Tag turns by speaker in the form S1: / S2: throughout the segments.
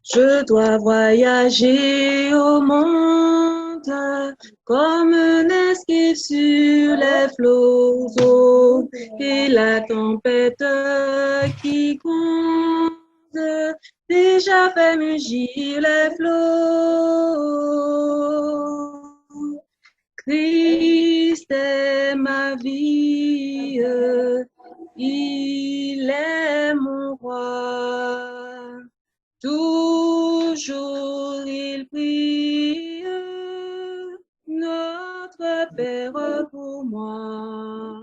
S1: Je dois voyager au monde comme un esquif sur les flots et la tempête qui gronde déjà fait mugir les flots. Christ est ma vie, il est mon roi. Toujours il prie, notre Père pour moi.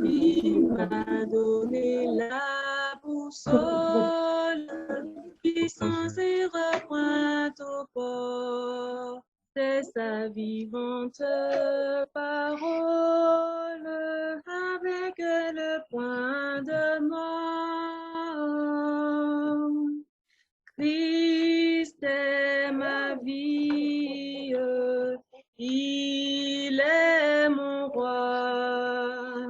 S1: Il m'a donné la boussole, puissance et repointe au port. C'est sa vivante parole avec le point de mort. Christ est ma vie, il est mon roi.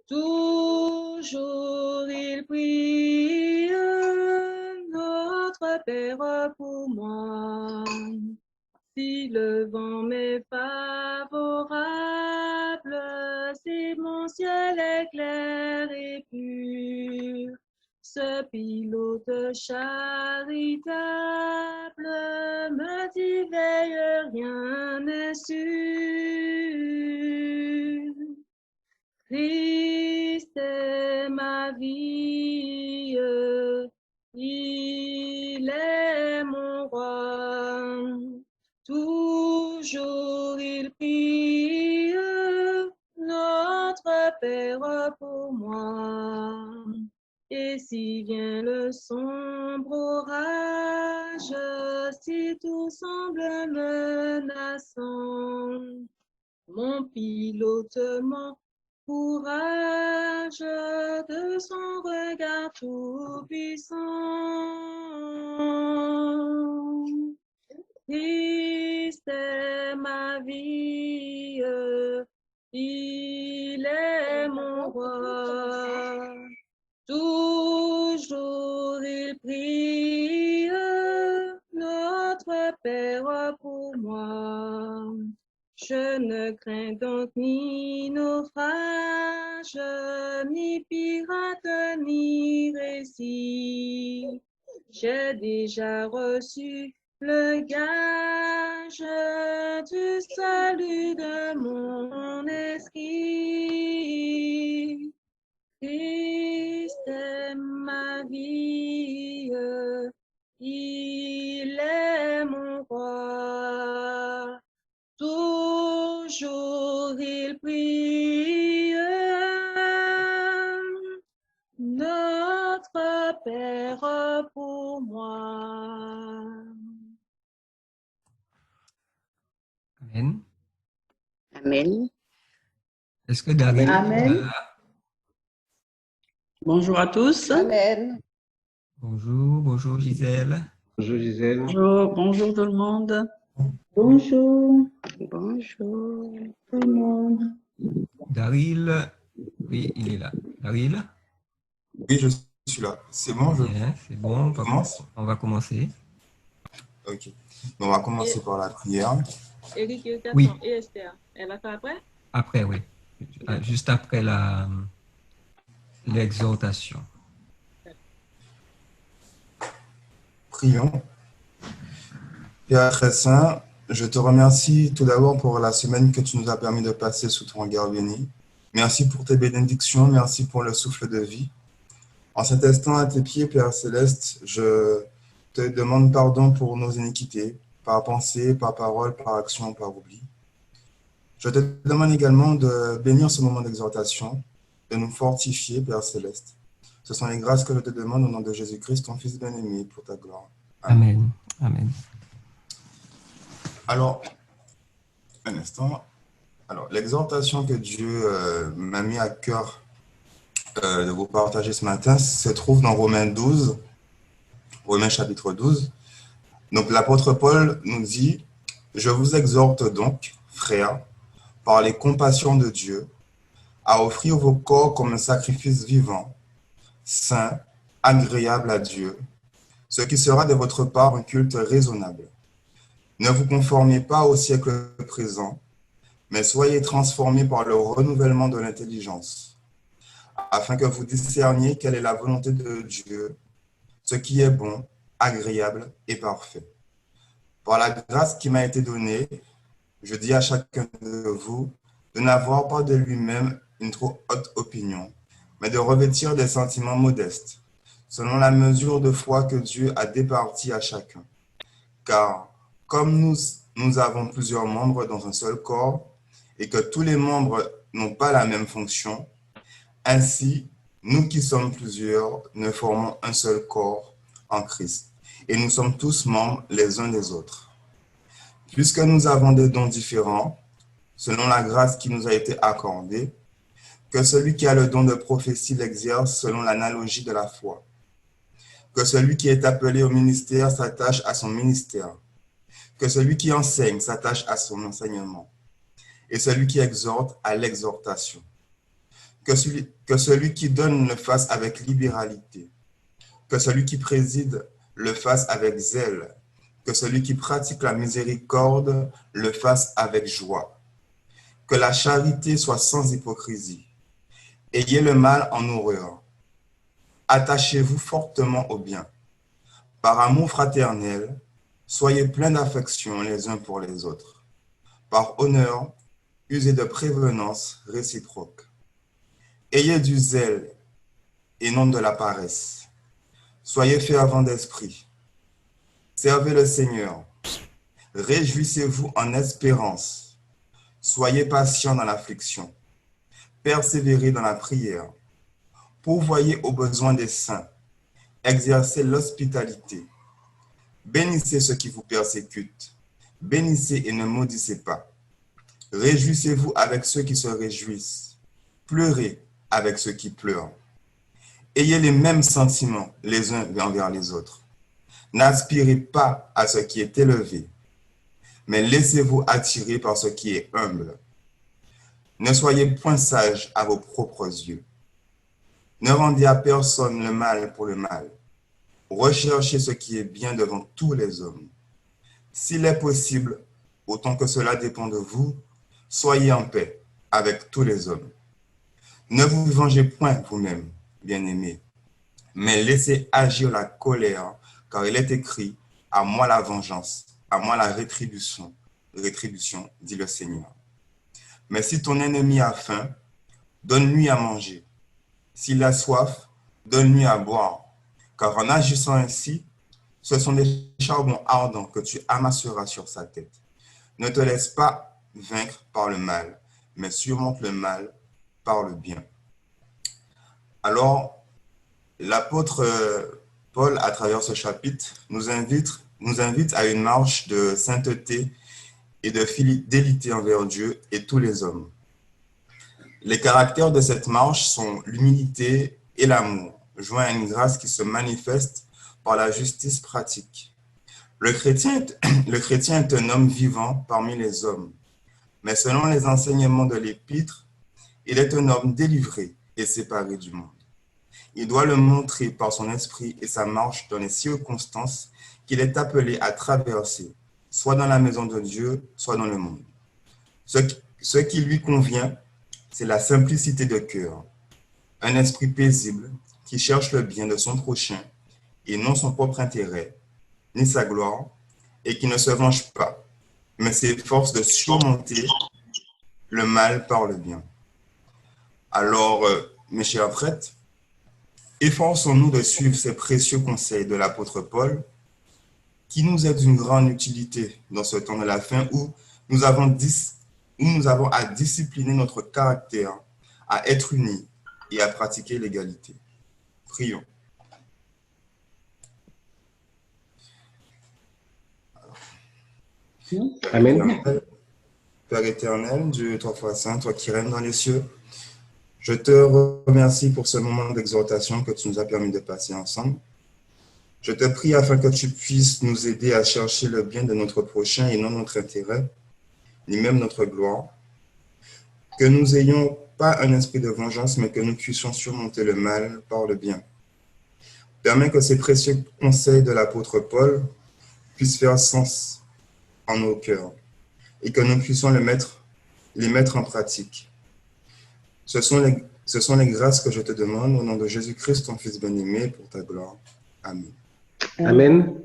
S1: Toujours il prie, notre Père pour moi. Si le vent m'est favorable, si mon ciel est clair et pur, ce pilote charitable me dit veille, rien n'est sûr. Christ est ma vie, il est mon roi. Toujours il prie, notre Père pour moi. Et si vient le sombre orage, si tout semble menaçant, mon pilote m'encourage de son regard tout-puissant. Christ est ma vie, il est mon roi. Toujours il prie, notre Père pour moi. Je ne crains donc ni naufrage, ni pirate, ni récit. J'ai déjà reçu le gage du salut de mon esprit. Christ est ma vie, il est mon roi. Toujours il prie, notre Père pour moi.
S2: Amen.
S3: Amen.
S2: Est-ce que David
S4: Amen.
S2: est là?
S4: Bonjour à tous.
S3: Amen.
S2: Bonjour, bonjour Gisèle.
S5: Bonjour Gisèle.
S4: Bonjour, bonjour tout le monde.
S1: Bonjour
S3: Bonjour.
S1: tout le monde.
S2: Daryl, oui, il est là. Daryl?
S6: Oui, je suis là. C'est bon, je
S2: Bien, c'est bon,
S6: commence?
S2: on va commencer.
S6: Ok. On va commencer par la prière.
S1: Eric
S2: Oui.
S1: et Esther, elle va faire après?
S2: Après, oui. Juste après l'exhortation.
S6: Prions. Père très saint, je te remercie tout d'abord pour la semaine que tu nous as permis de passer sous ton regard béni. Merci pour tes bénédictions, merci pour le souffle de vie. En cet instant à tes pieds, Père céleste, je te demande pardon pour nos iniquités, par pensée, par parole, par action, par oubli. Je te demande également de bénir ce moment d'exhortation, de nous fortifier, Père céleste. Ce sont les grâces que je te demande au nom de Jésus-Christ, ton Fils bien-aimé, pour ta gloire.
S2: Amen. Amen.
S6: Alors, un instant. Alors, l'exhortation que Dieu m'a mis à cœur de vous partager ce matin se trouve dans Romains 12, Romains chapitre 12. Donc, l'apôtre Paul nous dit « Je vous exhorte donc, frères, par les compassions de Dieu, à offrir vos corps comme un sacrifice vivant, saint, agréable à Dieu, ce qui sera de votre part un culte raisonnable. Ne vous conformez pas au siècle présent, mais soyez transformés par le renouvellement de l'intelligence, afin que vous discerniez quelle est la volonté de Dieu, ce qui est bon, agréable et parfait. Par la grâce qui m'a été donnée, je dis à chacun de vous de n'avoir pas de lui-même une trop haute opinion, mais de revêtir des sentiments modestes, selon la mesure de foi que Dieu a départie à chacun. Car comme nous avons plusieurs membres dans un seul corps, et que tous les membres n'ont pas la même fonction, ainsi, nous qui sommes plusieurs ne formons un seul corps en Christ, et nous sommes tous membres les uns des autres. Puisque nous avons des dons différents, selon la grâce qui nous a été accordée, que celui qui a le don de prophétie l'exerce selon l'analogie de la foi, que celui qui est appelé au ministère s'attache à son ministère, que celui qui enseigne s'attache à son enseignement, et celui qui exhorte à l'exhortation. Que celui qui donne le fasse avec libéralité, que celui qui préside le fasse avec zèle, que celui qui pratique la miséricorde le fasse avec joie. Que la charité soit sans hypocrisie. Ayez le mal en horreur. Attachez-vous fortement au bien. Par amour fraternel, soyez pleins d'affection les uns pour les autres. Par honneur, usez de prévenance réciproque. Ayez du zèle et non de la paresse. Soyez fervents d'esprit. Servez le Seigneur. Réjouissez-vous en espérance. Soyez patients dans l'affliction. Persévérez dans la prière. Pourvoyez aux besoins des saints. Exercez l'hospitalité. Bénissez ceux qui vous persécutent. Bénissez et ne maudissez pas. Réjouissez-vous avec ceux qui se réjouissent. Pleurez avec ceux qui pleurent. Ayez les mêmes sentiments les uns envers les autres. N'aspirez pas à ce qui est élevé, mais laissez-vous attirer par ce qui est humble. Ne soyez point sages à vos propres yeux. Ne rendez à personne le mal pour le mal. Recherchez ce qui est bien devant tous les hommes. S'il est possible, autant que cela dépend de vous, soyez en paix avec tous les hommes. Ne vous vengez point vous-même, bien-aimés, mais laissez agir la colère, car il est écrit, à moi la vengeance, à moi la rétribution, dit le Seigneur. Mais si ton ennemi a faim, donne-lui à manger. S'il a soif, donne-lui à boire, car en agissant ainsi, ce sont des charbons ardents que tu amasseras sur sa tête. Ne te laisse pas vaincre par le mal, mais surmonte le mal par le bien. Alors, l'apôtre Paul, à travers ce chapitre, nous invite à une marche de sainteté et de fidélité envers Dieu et tous les hommes. Les caractères de cette marche sont l'humilité et l'amour, joints à une grâce qui se manifeste par la justice pratique. Le chrétien est un homme vivant parmi les hommes, mais selon les enseignements de l'Épître, il est un homme délivré et séparé du monde. Il doit le montrer par son esprit et sa marche dans les circonstances qu'il est appelé à traverser, soit dans la maison de Dieu, soit dans le monde. Ce qui lui convient, c'est la simplicité de cœur, un esprit paisible qui cherche le bien de son prochain et non son propre intérêt, ni sa gloire, et qui ne se venge pas, mais s'efforce de surmonter le mal par le bien. Alors, mes chers prêtres, efforçons-nous de suivre ces précieux conseils de l'apôtre Paul, qui nous est d'une grande utilité dans ce temps de la fin où nous avons à discipliner notre caractère, à être unis et à pratiquer l'égalité. Prions.
S3: Amen.
S6: Père éternel, Dieu trois fois saint, toi qui règnes dans les cieux, je te remercie pour ce moment d'exhortation que tu nous as permis de passer ensemble. Je te prie afin que tu puisses nous aider à chercher le bien de notre prochain et non notre intérêt, ni même notre gloire. Que nous n'ayons pas un esprit de vengeance, mais que nous puissions surmonter le mal par le bien. Permets que ces précieux conseils de l'apôtre Paul puissent faire sens en nos cœurs et que nous puissions les mettre en pratique. Ce sont les grâces que je te demande au nom de Jésus-Christ, ton Fils bien-aimé, pour ta gloire. Amen.
S5: Amen.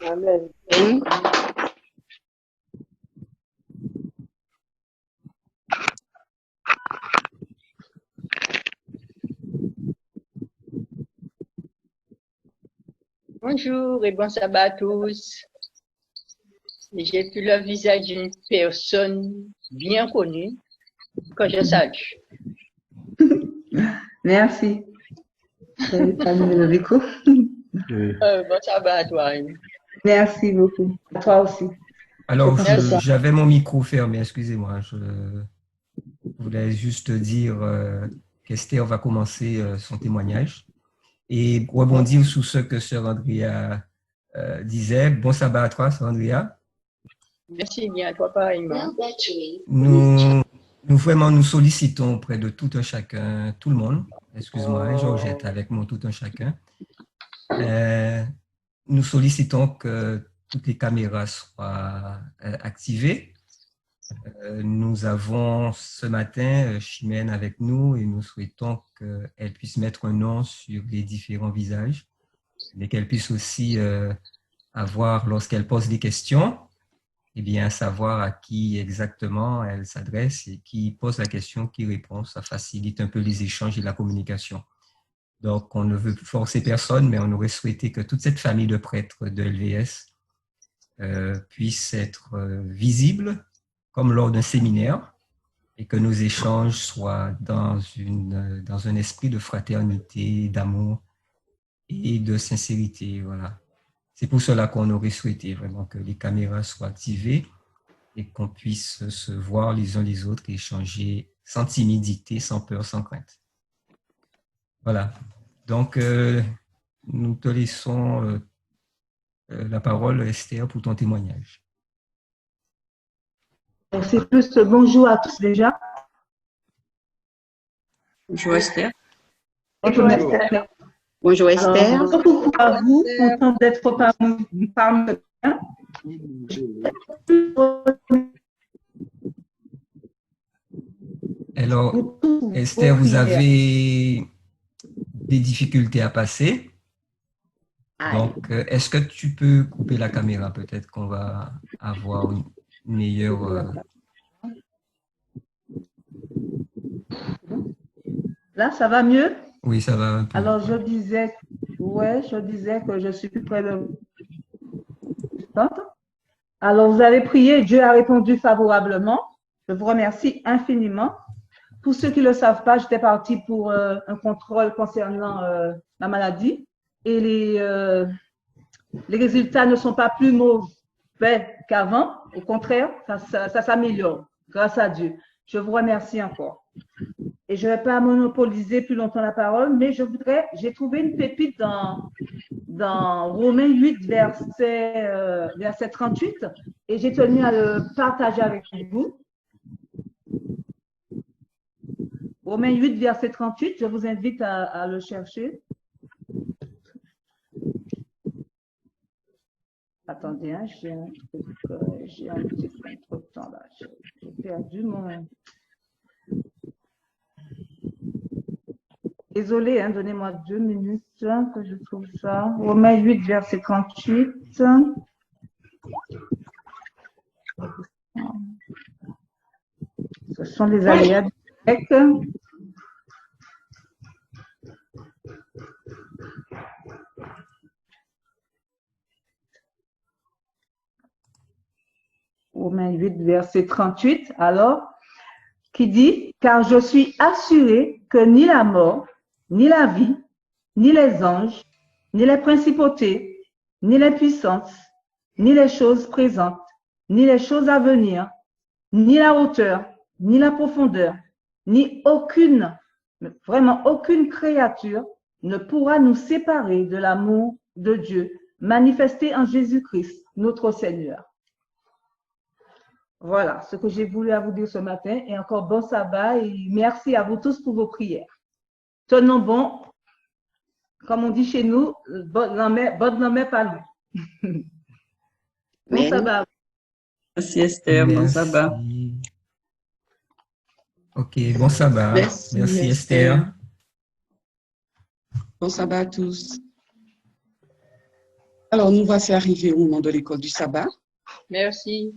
S3: Amen.
S7: Bonjour et bon sabbat à tous. J'ai vu le visage d'une personne bien connue que je salue.
S4: Merci. Terminé le micro.
S7: Bon sabbat à toi.
S4: Merci beaucoup. À toi aussi.
S2: Alors,
S7: Merci.
S2: j'avais mon micro fermé, excusez-moi. Je voulais juste dire qu'Esther va commencer son témoignage et rebondir sur ce que Sœur Andrea disait. Bon sabbat à toi, Sœur Andrea.
S7: Merci bien à toi pareillement.
S2: Nous vraiment nous sollicitons auprès de tout un chacun, tout le monde. Excuse-moi, Georgette, avec mon tout un chacun. Nous sollicitons que toutes les caméras soient activées. Nous avons ce matin Chimène avec nous et nous souhaitons qu'elle puisse mettre un nom sur les différents visages, mais qu'elle puisse aussi avoir, lorsqu'elle pose des questions, eh bien, savoir à qui exactement elle s'adresse et qui pose la question, qui répond. Ça facilite un peu les échanges et la communication. Donc, on ne veut forcer personne, mais on aurait souhaité que toute cette famille de prêtres de LVS puisse être visible, comme lors d'un séminaire, et que nos échanges soient dans un esprit de fraternité, d'amour et de sincérité. Voilà. C'est pour cela qu'on aurait souhaité vraiment que les caméras soient activées et qu'on puisse se voir les uns les autres et échanger sans timidité, sans peur, sans crainte. Voilà. Donc, nous te laissons la parole, Esther, pour ton témoignage.
S4: C'est plus bonjour à tous déjà.
S3: Bonjour Esther.
S4: Bonjour Esther.
S3: Bonjour Esther.
S4: Alors, beaucoup à vous, content d'être parmi
S2: Alors, Esther, vous avez des difficultés à passer. Donc, est-ce que tu peux couper la caméra? Peut-être qu'on va avoir une meilleure...
S4: Là, ça va mieux?
S2: Oui, ça va un peu.
S4: Alors, je disais que je suis plus près de... Alors, vous avez prié, Dieu a répondu favorablement. Je vous remercie infiniment. Pour ceux qui ne le savent pas, j'étais partie pour un contrôle concernant ma maladie et les résultats ne sont pas plus mauvais qu'avant. Au contraire, ça s'améliore grâce à Dieu. Je vous remercie encore. Et je ne vais pas monopoliser plus longtemps la parole, mais j'ai trouvé une pépite dans Romains 8, verset 38, et j'ai tenu à le partager avec vous. Romains 8, verset 38, je vous invite à le chercher. Attendez, hein, j'ai un petit contre-temps là. J'ai perdu mon... Désolée, hein, donnez-moi 2 minutes que je trouve ça. Romains 8, verset 38. Ce sont les aléas du grec. Romains 8, verset 38. Alors, qui dit, car je suis assuré que ni la mort, ni la vie, ni les anges, ni les principautés, ni les puissances, ni les choses présentes, ni les choses à venir, ni la hauteur, ni la profondeur, ni vraiment aucune créature ne pourra nous séparer de l'amour de Dieu manifesté en Jésus-Christ, notre Seigneur. Voilà ce que j'ai voulu à vous dire ce matin. Et encore bon sabbat et merci à vous tous pour vos prières. Tenons bon comme on dit chez nous, bonne nommé pas lui. Bon sabbat.
S3: Merci Esther, bon sabbat.
S2: Ok, bon sabbat. Merci Esther.
S5: Bon sabbat à tous. Alors, nous voici arrivés au moment de l'école du sabbat.
S7: Merci.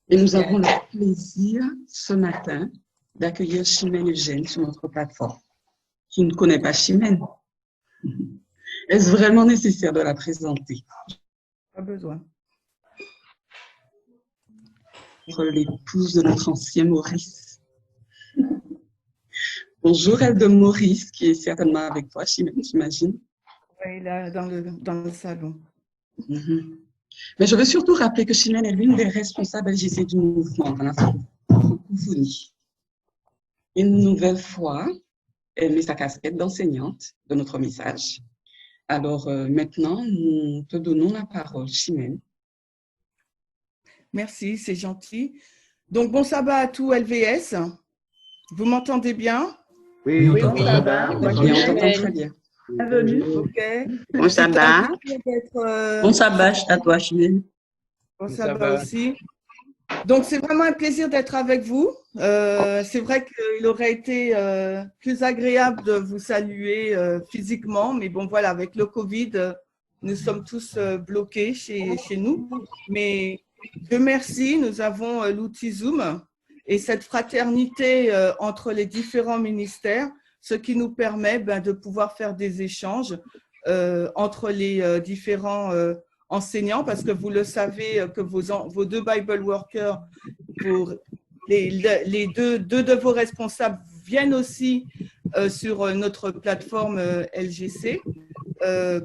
S5: Et nous avons le plaisir ce matin d'accueillir Chimène Eugène sur notre plateforme. Qui ne connaît pas Chimène? Est-ce vraiment nécessaire de la présenter?
S4: Pas besoin.
S5: L'épouse de notre ancien Maurice. Bonjour, elle de Maurice, qui est certainement avec toi, Chimène, j'imagine.
S4: Oui, là, dans le salon.
S5: Mais je veux surtout rappeler que Chimène est l'une des responsables LGC du mouvement dans la francophonie. Une nouvelle fois, elle met sa casquette d'enseignante de notre message. Alors maintenant, nous te donnons la parole, Chimène.
S8: Merci, c'est gentil. Donc, bon sabbat à tout LVS. Vous m'entendez bien?
S2: Oui, on t'entend.
S5: Oui, on t'entend très bien.
S4: Bienvenue.
S8: Ok.
S3: Bon sabbat. Bon sabbat à toi, Chimène.
S8: Bon sabbat aussi. Donc, c'est vraiment un plaisir d'être avec vous. C'est vrai qu'il aurait été plus agréable de vous saluer physiquement, mais bon, voilà, avec le Covid, nous sommes tous bloqués chez nous. Mais Dieu merci, nous avons l'outil Zoom et cette fraternité entre les différents ministères, ce qui nous permet de pouvoir faire des échanges entre les différents enseignants, parce que vous le savez que vos deux Bible workers, les deux de vos responsables viennent aussi sur notre plateforme LGC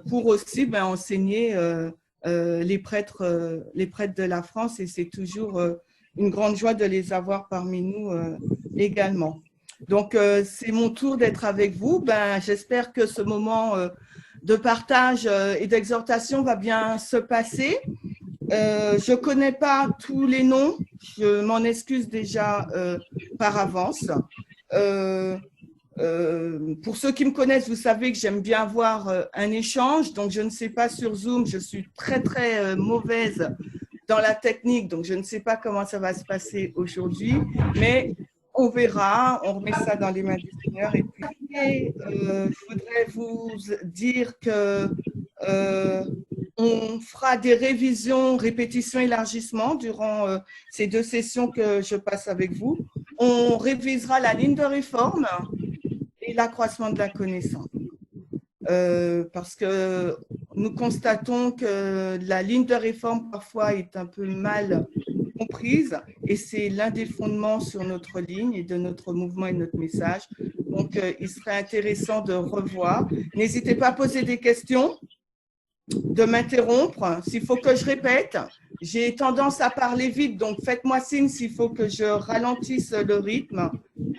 S8: pour aussi enseigner les prêtres de la France, et c'est toujours une grande joie de les avoir parmi nous également. Donc, c'est mon tour d'être avec vous. J'espère que ce moment de partage et d'exhortation va bien se passer. Je ne connais pas tous les noms, je m'en excuse déjà par avance. Pour ceux qui me connaissent, vous savez que j'aime bien avoir un échange. Donc, je ne sais pas sur Zoom, je suis très, très mauvaise dans la technique. Donc, je ne sais pas comment ça va se passer aujourd'hui. Mais on verra, on remet ça dans les mains du Seigneur. Et puis, je voudrais vous dire que on fera des révisions, répétitions, élargissements durant ces 2 sessions que je passe avec vous. On révisera la ligne de réforme et l'accroissement de la connaissance. Parce que nous constatons que la ligne de réforme parfois est un peu mal comprise et c'est l'un des fondements sur notre ligne et de notre mouvement et de notre message. Donc, il serait intéressant de revoir. N'hésitez pas à poser des questions, de m'interrompre s'il faut que je répète. J'ai tendance à parler vite, donc faites-moi signe s'il faut que je ralentisse le rythme,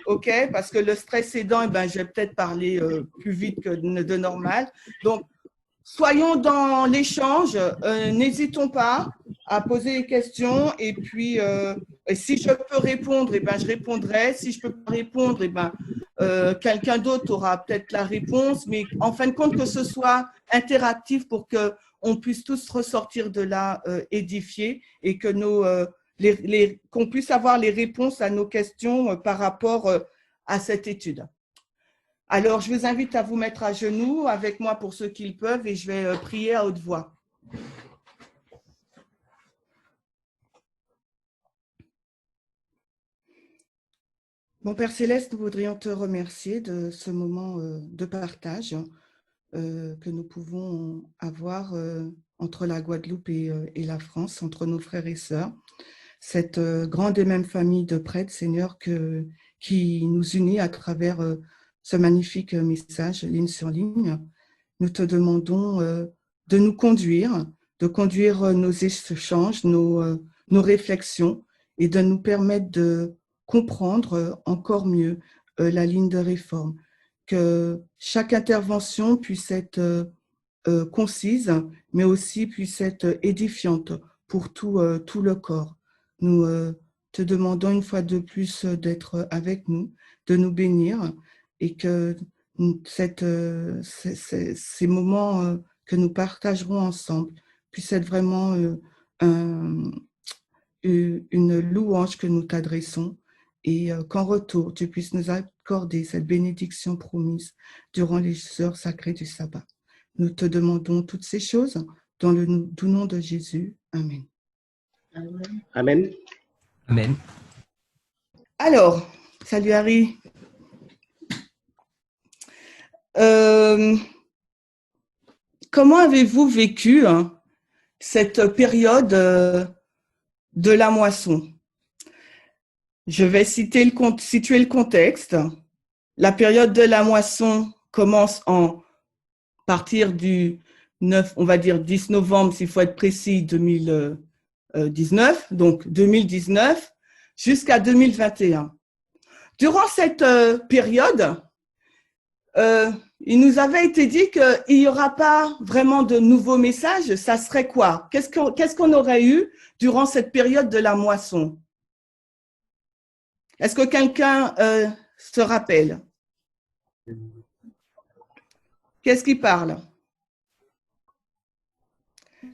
S8: ok? Parce que le stress aidant, je vais peut-être parler plus vite que de normal. Donc, soyons dans l'échange, n'hésitons pas à poser des questions et puis si je peux répondre, je répondrai. Si je ne peux pas répondre, quelqu'un d'autre aura peut-être la réponse, mais en fin de compte que ce soit interactif pour qu'on puisse tous ressortir de là édifiés et que qu'on puisse avoir les réponses à nos questions par rapport à cette étude. Alors, je vous invite à vous mettre à genoux avec moi pour ceux qui le peuvent et je vais prier à haute voix. Mon Père Céleste, nous voudrions te remercier de ce moment de partage que nous pouvons avoir entre la Guadeloupe et la France, entre nos frères et sœurs. Cette grande et même famille de prêtres, Seigneur, qui nous unit à travers ce magnifique message, ligne sur ligne. Nous te demandons de nous conduire, de conduire nos échanges, nos réflexions et de nous permettre de comprendre encore mieux la ligne de réforme, que chaque intervention puisse être concise, mais aussi puisse être édifiante pour tout le corps. Nous te demandons une fois de plus d'être avec nous, de nous bénir et que ces moments que nous partagerons ensemble puissent être vraiment une louange que nous t'adressons et qu'en retour, tu puisses nous accorder cette bénédiction promise durant les heures sacrées du sabbat. Nous te demandons toutes ces choses dans le doux nom de Jésus. Amen.
S3: Amen.
S2: Amen.
S8: Alors, salut Harry. Comment avez-vous vécu cette période de la moisson? Je vais situer le contexte. La période de la moisson commence à partir du 9, on va dire 10 novembre, s'il faut être précis, 2019, donc 2019, jusqu'à 2021. Durant cette période, il nous avait été dit qu'il n'y aura pas vraiment de nouveaux messages. Ça serait quoi? Qu'est-ce qu'on aurait eu durant cette période de la moisson? Est-ce que quelqu'un se rappelle? Qu'est-ce qui parle?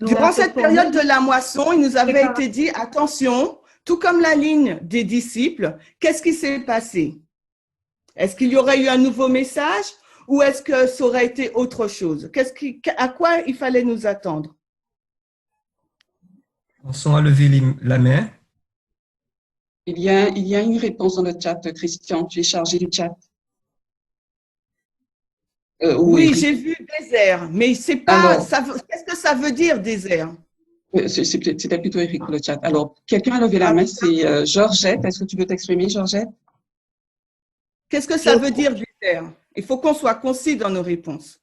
S8: Durant cette période de la moisson, il nous avait été dit, attention, tout comme la ligne des disciples, qu'est-ce qui s'est passé? Est-ce qu'il y aurait eu un nouveau message ou est-ce que ça aurait été autre chose? À quoi il fallait nous attendre?
S2: Pensons à lever la main.
S5: Il y a une réponse dans le chat, Christian. Tu es chargé du chat.
S8: Oui, j'ai vu désert, mais c'est pas. Qu'est-ce que ça veut dire désert?
S5: C'était plutôt Eric pour le chat. Alors, quelqu'un a levé la main, c'est Georgette. Est-ce que tu veux t'exprimer, Georgette?
S8: Qu'est-ce que ça veut dire désert? Il faut qu'on soit concis dans nos réponses.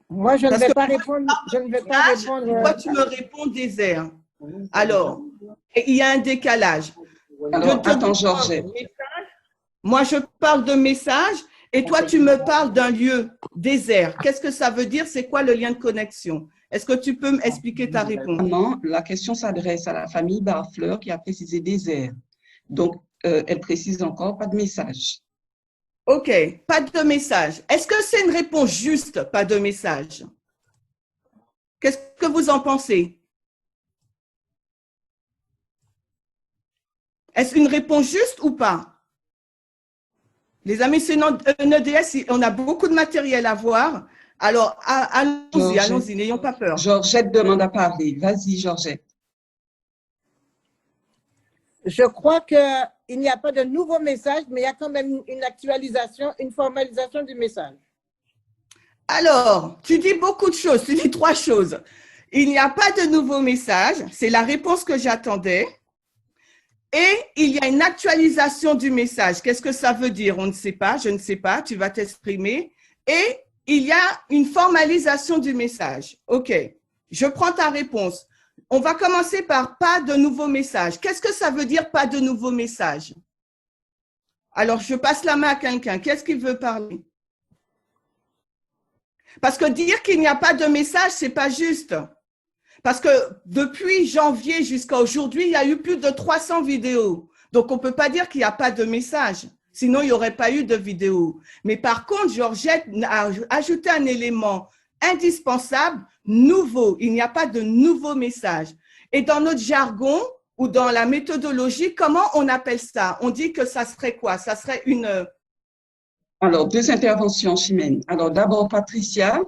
S9: Moi, je ne vais pas répondre.
S8: Toi, tu me réponds désert. Alors, il y a un décalage.
S5: Alors, attends, Georgette.
S8: Moi, je parle de message et toi, tu me parles d'un lieu désert. Qu'est-ce que ça veut dire? C'est quoi le lien de connexion? Est-ce que tu peux m'expliquer ta réponse?
S5: Non, la question s'adresse à la famille Barfleur qui a précisé désert. Donc, elle précise encore pas de message.
S8: OK, pas de message. Est-ce que c'est une réponse juste, pas de message? Qu'est-ce que vous en pensez? Est-ce une réponse juste ou pas? Les amis, c'est un EDS, on a beaucoup de matériel à voir. Alors, allons-y, n'ayons pas peur.
S5: Georgette demande à parler. Vas-y, Georgette.
S9: Je crois qu'il n'y a pas de nouveau message, mais il y a quand même une actualisation, une formalisation du message.
S8: Alors, tu dis beaucoup de choses, tu dis 3 choses. Il n'y a pas de nouveau message, c'est la réponse que j'attendais. Et il y a une actualisation du message. Qu'est-ce que ça veut dire? On ne sait pas, je ne sais pas, tu vas t'exprimer. Et il y a une formalisation du message. OK, je prends ta réponse. On va commencer par pas de nouveau message. Qu'est-ce que ça veut dire pas de nouveau message? Alors, je passe la main à quelqu'un. Qu'est-ce qu'il veut parler? Parce que dire qu'il n'y a pas de message, ce n'est pas juste. Parce que depuis janvier jusqu'à aujourd'hui, il y a eu plus de 300 vidéos. Donc, on ne peut pas dire qu'il n'y a pas de message. Sinon, il n'y aurait pas eu de vidéo. Mais par contre, Georgette a ajouté un élément indispensable, nouveau. Il n'y a pas de nouveau message. Et dans notre jargon ou dans la méthodologie, comment on appelle ça? On dit que ça serait quoi? Ça serait une…
S5: Alors, 2 interventions, Chimène. Alors, d'abord, Patricia,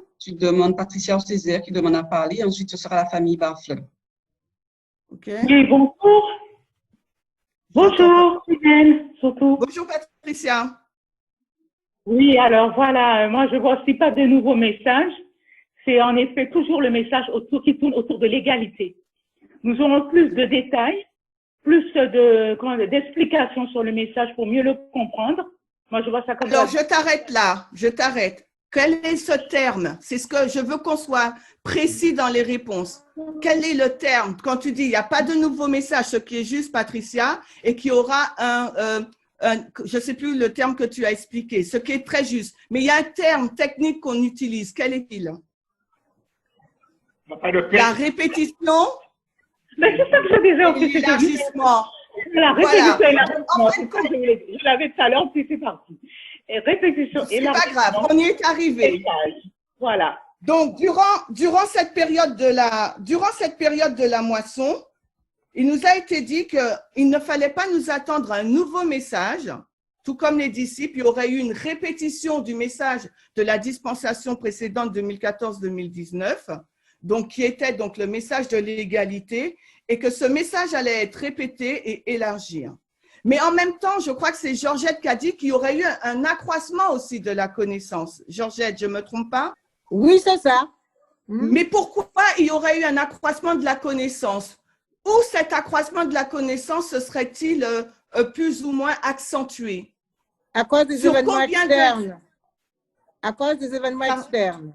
S5: Patricia Césaire qui demande à parler. Ensuite, ce sera la famille Barfleur.
S8: OK.
S10: Oui, bonjour. Bonjour, Chimène, surtout.
S8: Bonjour, Patricia.
S10: Oui, alors voilà, moi, je vois aussi pas de nouveaux messages. C'est en effet toujours le message qui tourne autour de l'égalité. Nous aurons plus de détails, plus d'explications sur le message pour mieux le comprendre. Moi, je vois ça comme ça.
S8: Alors, je t'arrête là, je t'arrête. Quel est ce terme? C'est ce que je veux qu'on soit précis dans les réponses. Quel est le terme? Quand tu dis il n'y a pas de nouveau message, ce qui est juste, Patricia, et qu'il y aura je ne sais plus le terme que tu as expliqué, ce qui est très juste. Mais il y a un terme technique qu'on utilise. Quel est-il? La répétition.
S10: Mais c'est ça que je disais aussi.
S8: L'élargissement.
S10: La répétition et l'élargissement. Je l'avais tout à l'heure, puis c'est parti. répétition,
S8: c'est pas grave, on y est arrivé.
S10: Voilà.
S8: Donc, durant cette période de la moisson, il nous a été dit qu'il ne fallait pas nous attendre à un nouveau message, tout comme les disciples, il y aurait eu une répétition du message de la dispensation précédente 2014-2019, donc qui était donc le message de l'égalité, et que ce message allait être répété et élargi. Mais en même temps, je crois que c'est Georgette qui a dit qu'il y aurait eu un accroissement aussi de la connaissance. Georgette, je ne me trompe pas?
S9: Oui, c'est ça.
S8: Mais pourquoi il y aurait eu un accroissement de la connaissance? Où cet accroissement de la connaissance se serait-il plus ou moins accentué?
S9: À cause des événements externes. À cause des événements externes.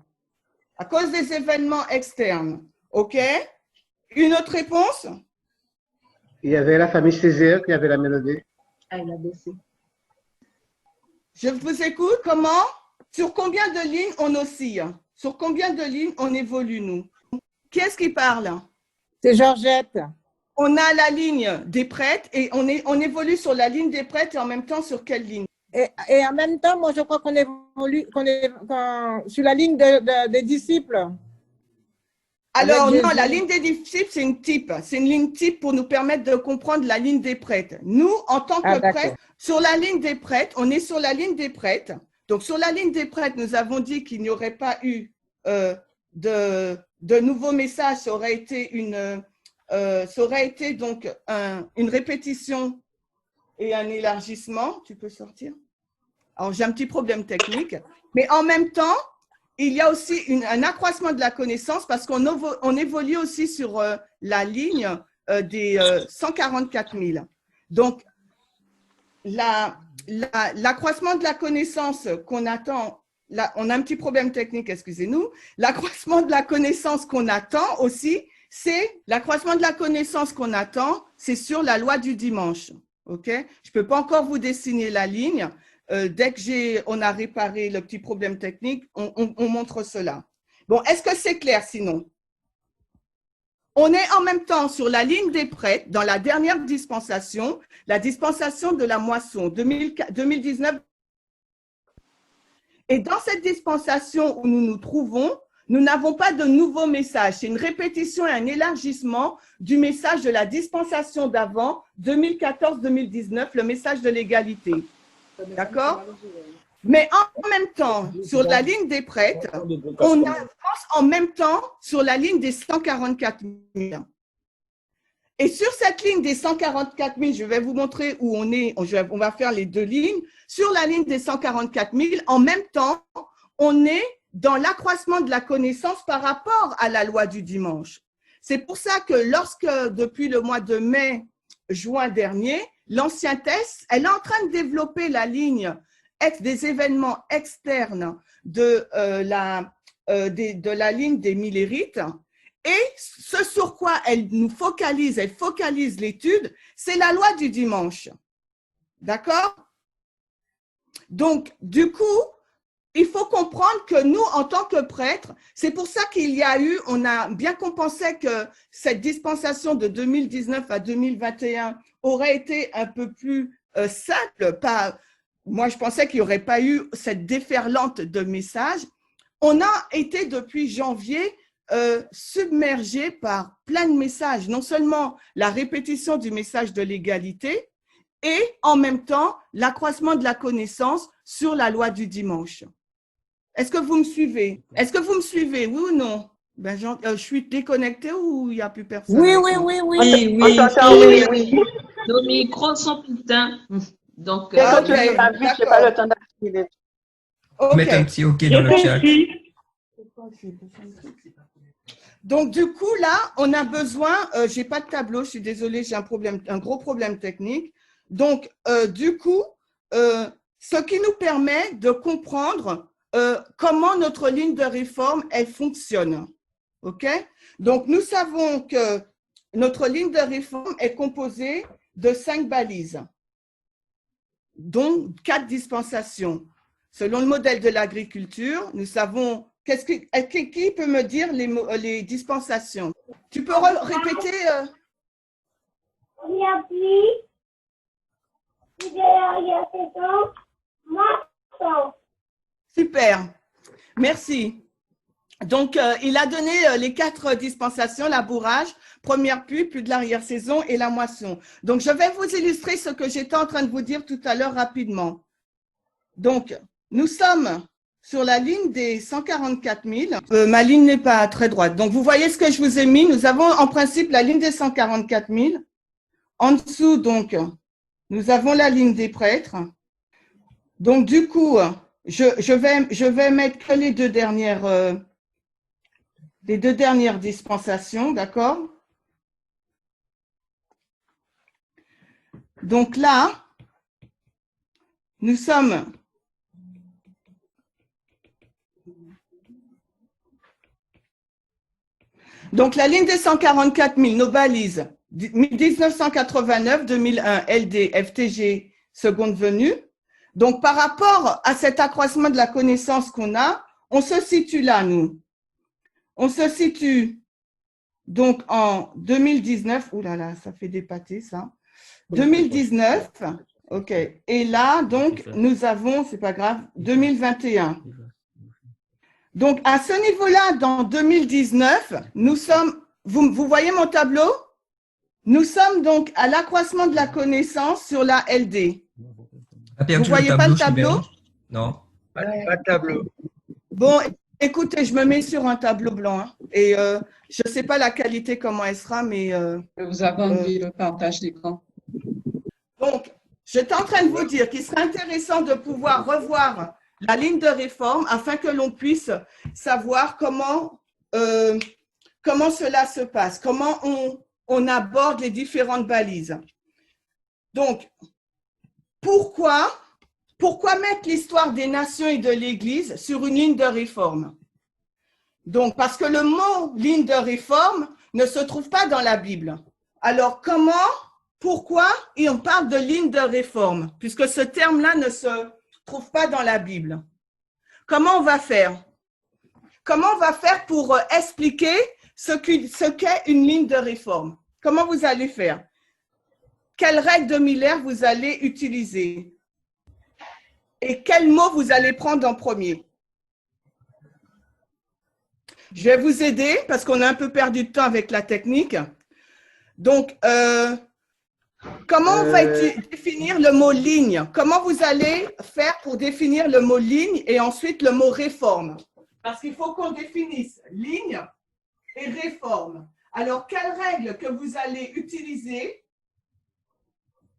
S8: À cause des événements externes. OK? Une autre réponse?
S11: Il y avait la famille Césaire qui avait la mélodie.
S4: Ah, il a baissé.
S8: Je vous écoute. Comment? Sur combien de lignes on oscille? Sur combien de lignes on évolue, nous? Qui est-ce qui parle?
S9: C'est Georgette.
S8: On a la ligne des prêtres et on évolue sur la ligne des prêtres et en même temps sur quelle ligne?
S9: Et en même temps, moi, je crois qu'on évolue sur la ligne des disciples.
S8: Alors, non, la ligne des disciples, c'est une type. C'est une ligne type pour nous permettre de comprendre la ligne des prêtres. Nous, en tant que prêtres, sur la ligne des prêtres, on est sur la ligne des prêtres. Donc, sur la ligne des prêtres, nous avons dit qu'il n'y aurait pas eu de nouveaux messages. Ça aurait été donc une répétition et un élargissement. Tu peux sortir? Alors, j'ai un petit problème technique. Mais en même temps, il y a aussi un accroissement de la connaissance parce qu'on évolue aussi sur la ligne des 144 000. Donc, l'accroissement de la connaissance qu'on attend, là, on a un petit problème technique, excusez-nous. L'accroissement de la connaissance qu'on attend aussi, c'est l'accroissement de la connaissance qu'on attend, c'est sur la loi du dimanche. OK? Je ne peux pas encore vous dessiner la ligne. Dès qu'on a réparé le petit problème technique, on montre cela. Bon, est-ce que c'est clair sinon? On est en même temps sur la ligne des prêtres dans la dernière dispensation, la dispensation de la moisson 2019. Et dans cette dispensation où nous nous trouvons, nous n'avons pas de nouveau message. C'est une répétition et un élargissement du message de la dispensation d'avant, 2014-2019, le message de l'égalité. D'accord? Mais en même temps, sur la ligne des prêtres, on avance en même temps sur la ligne des 144 000. Et sur cette ligne des 144 000, je vais vous montrer où on est. On va faire les deux lignes. Sur la ligne des 144 000, en même temps, on est dans l'accroissement de la connaissance par rapport à la loi du dimanche. C'est pour ça que lorsque, depuis le mois de mai, juin dernier, l'Ancien Test, elle est en train de développer la ligne des événements externes de la ligne des millérites. Et ce sur quoi elle focalise l'étude, c'est la loi du dimanche. D'accord? Donc, du coup, il faut comprendre que nous, en tant que prêtres, c'est pour ça qu'il y a eu, bien qu'on pensait que cette dispensation de 2019 à 2021 aurait été un peu plus simple. Moi, je pensais qu'il n'y aurait pas eu cette déferlante de messages. On a été depuis janvier submergé par plein de messages, non seulement la répétition du message de l'égalité et en même temps l'accroissement de la connaissance sur la loi du dimanche. Est-ce que vous me suivez? Est-ce que vous me suivez, oui ou non? Ben, je suis déconnectée ou il n'y a plus personne?
S9: Oui.
S3: Nos micros sont putain. Donc,
S11: quand tu n'as pas vu, je n'ai pas le temps d'activer.
S2: Mettez un petit OK dans le chat.
S8: Donc, du coup, là, on a besoin, je n'ai pas de tableau, je suis désolée, j'ai un gros problème technique. Donc, du coup, ce qui nous permet de comprendre comment notre ligne de réforme, elle fonctionne. OK? Donc, nous savons que notre ligne de réforme est composée de 5 balises, dont 4 dispensations. Selon le modèle de l'agriculture, nous savons… Qui peut me dire les dispensations? Tu peux répéter Super. Merci. Donc, il a donné les 4 dispensations, labourage, première pluie, pluie de l'arrière-saison et la moisson. Donc, je vais vous illustrer ce que j'étais en train de vous dire tout à l'heure rapidement. Donc, nous sommes sur la ligne des 144 000. Ma ligne n'est pas très droite. Donc, vous voyez ce que je vous ai mis. Nous avons en principe la ligne des 144 000. En dessous, donc, nous avons la ligne des prêtres. Donc, du coup, je vais mettre que les deux dernières dispensations, d'accord? Donc là, nous sommes donc la ligne des 144 000, nos balises, 1989, 2001, LD, FTG, seconde venue. Donc, par rapport à cet accroissement de la connaissance qu'on a, on se situe là, nous. On se situe donc en 2019. Ouh là là, ça fait des pâtés, ça. 2019, ok. Et là, donc, nous avons, c'est pas grave, 2021. Donc, à ce niveau-là, dans 2019, nous sommes, vous voyez mon tableau? Nous sommes donc à l'accroissement de la connaissance sur la LD. Vous ne voyez pas le tableau?
S2: Non.
S12: Pas de tableau.
S8: Bon, écoutez, je me mets sur un tableau blanc. Hein, et je ne sais pas la qualité, comment elle sera, mais…
S5: vous avez enlevé le partage d'écran.
S8: Donc, j'étais en train de vous dire qu'il serait intéressant de pouvoir revoir la ligne de réforme afin que l'on puisse savoir comment cela se passe, comment on aborde les différentes balises. Donc, pourquoi mettre l'histoire des nations et de l'Église sur une ligne de réforme? Donc, parce que le mot ligne de réforme ne se trouve pas dans la Bible. Alors, pourquoi et on parle de ligne de réforme, puisque ce terme-là ne se trouve pas dans la Bible? Comment on va faire? Comment on va faire pour expliquer ce qu'est une ligne de réforme? Comment vous allez faire? Quelle règle de Miller vous allez utiliser? Et quel mot vous allez prendre en premier? Je vais vous aider parce qu'on a un peu perdu de temps avec la technique. Donc, comment on va définir le mot ligne? Comment vous allez faire pour définir le mot ligne et ensuite le mot réforme? Parce qu'il faut qu'on définisse ligne et réforme. Alors, quelle règle que vous allez utiliser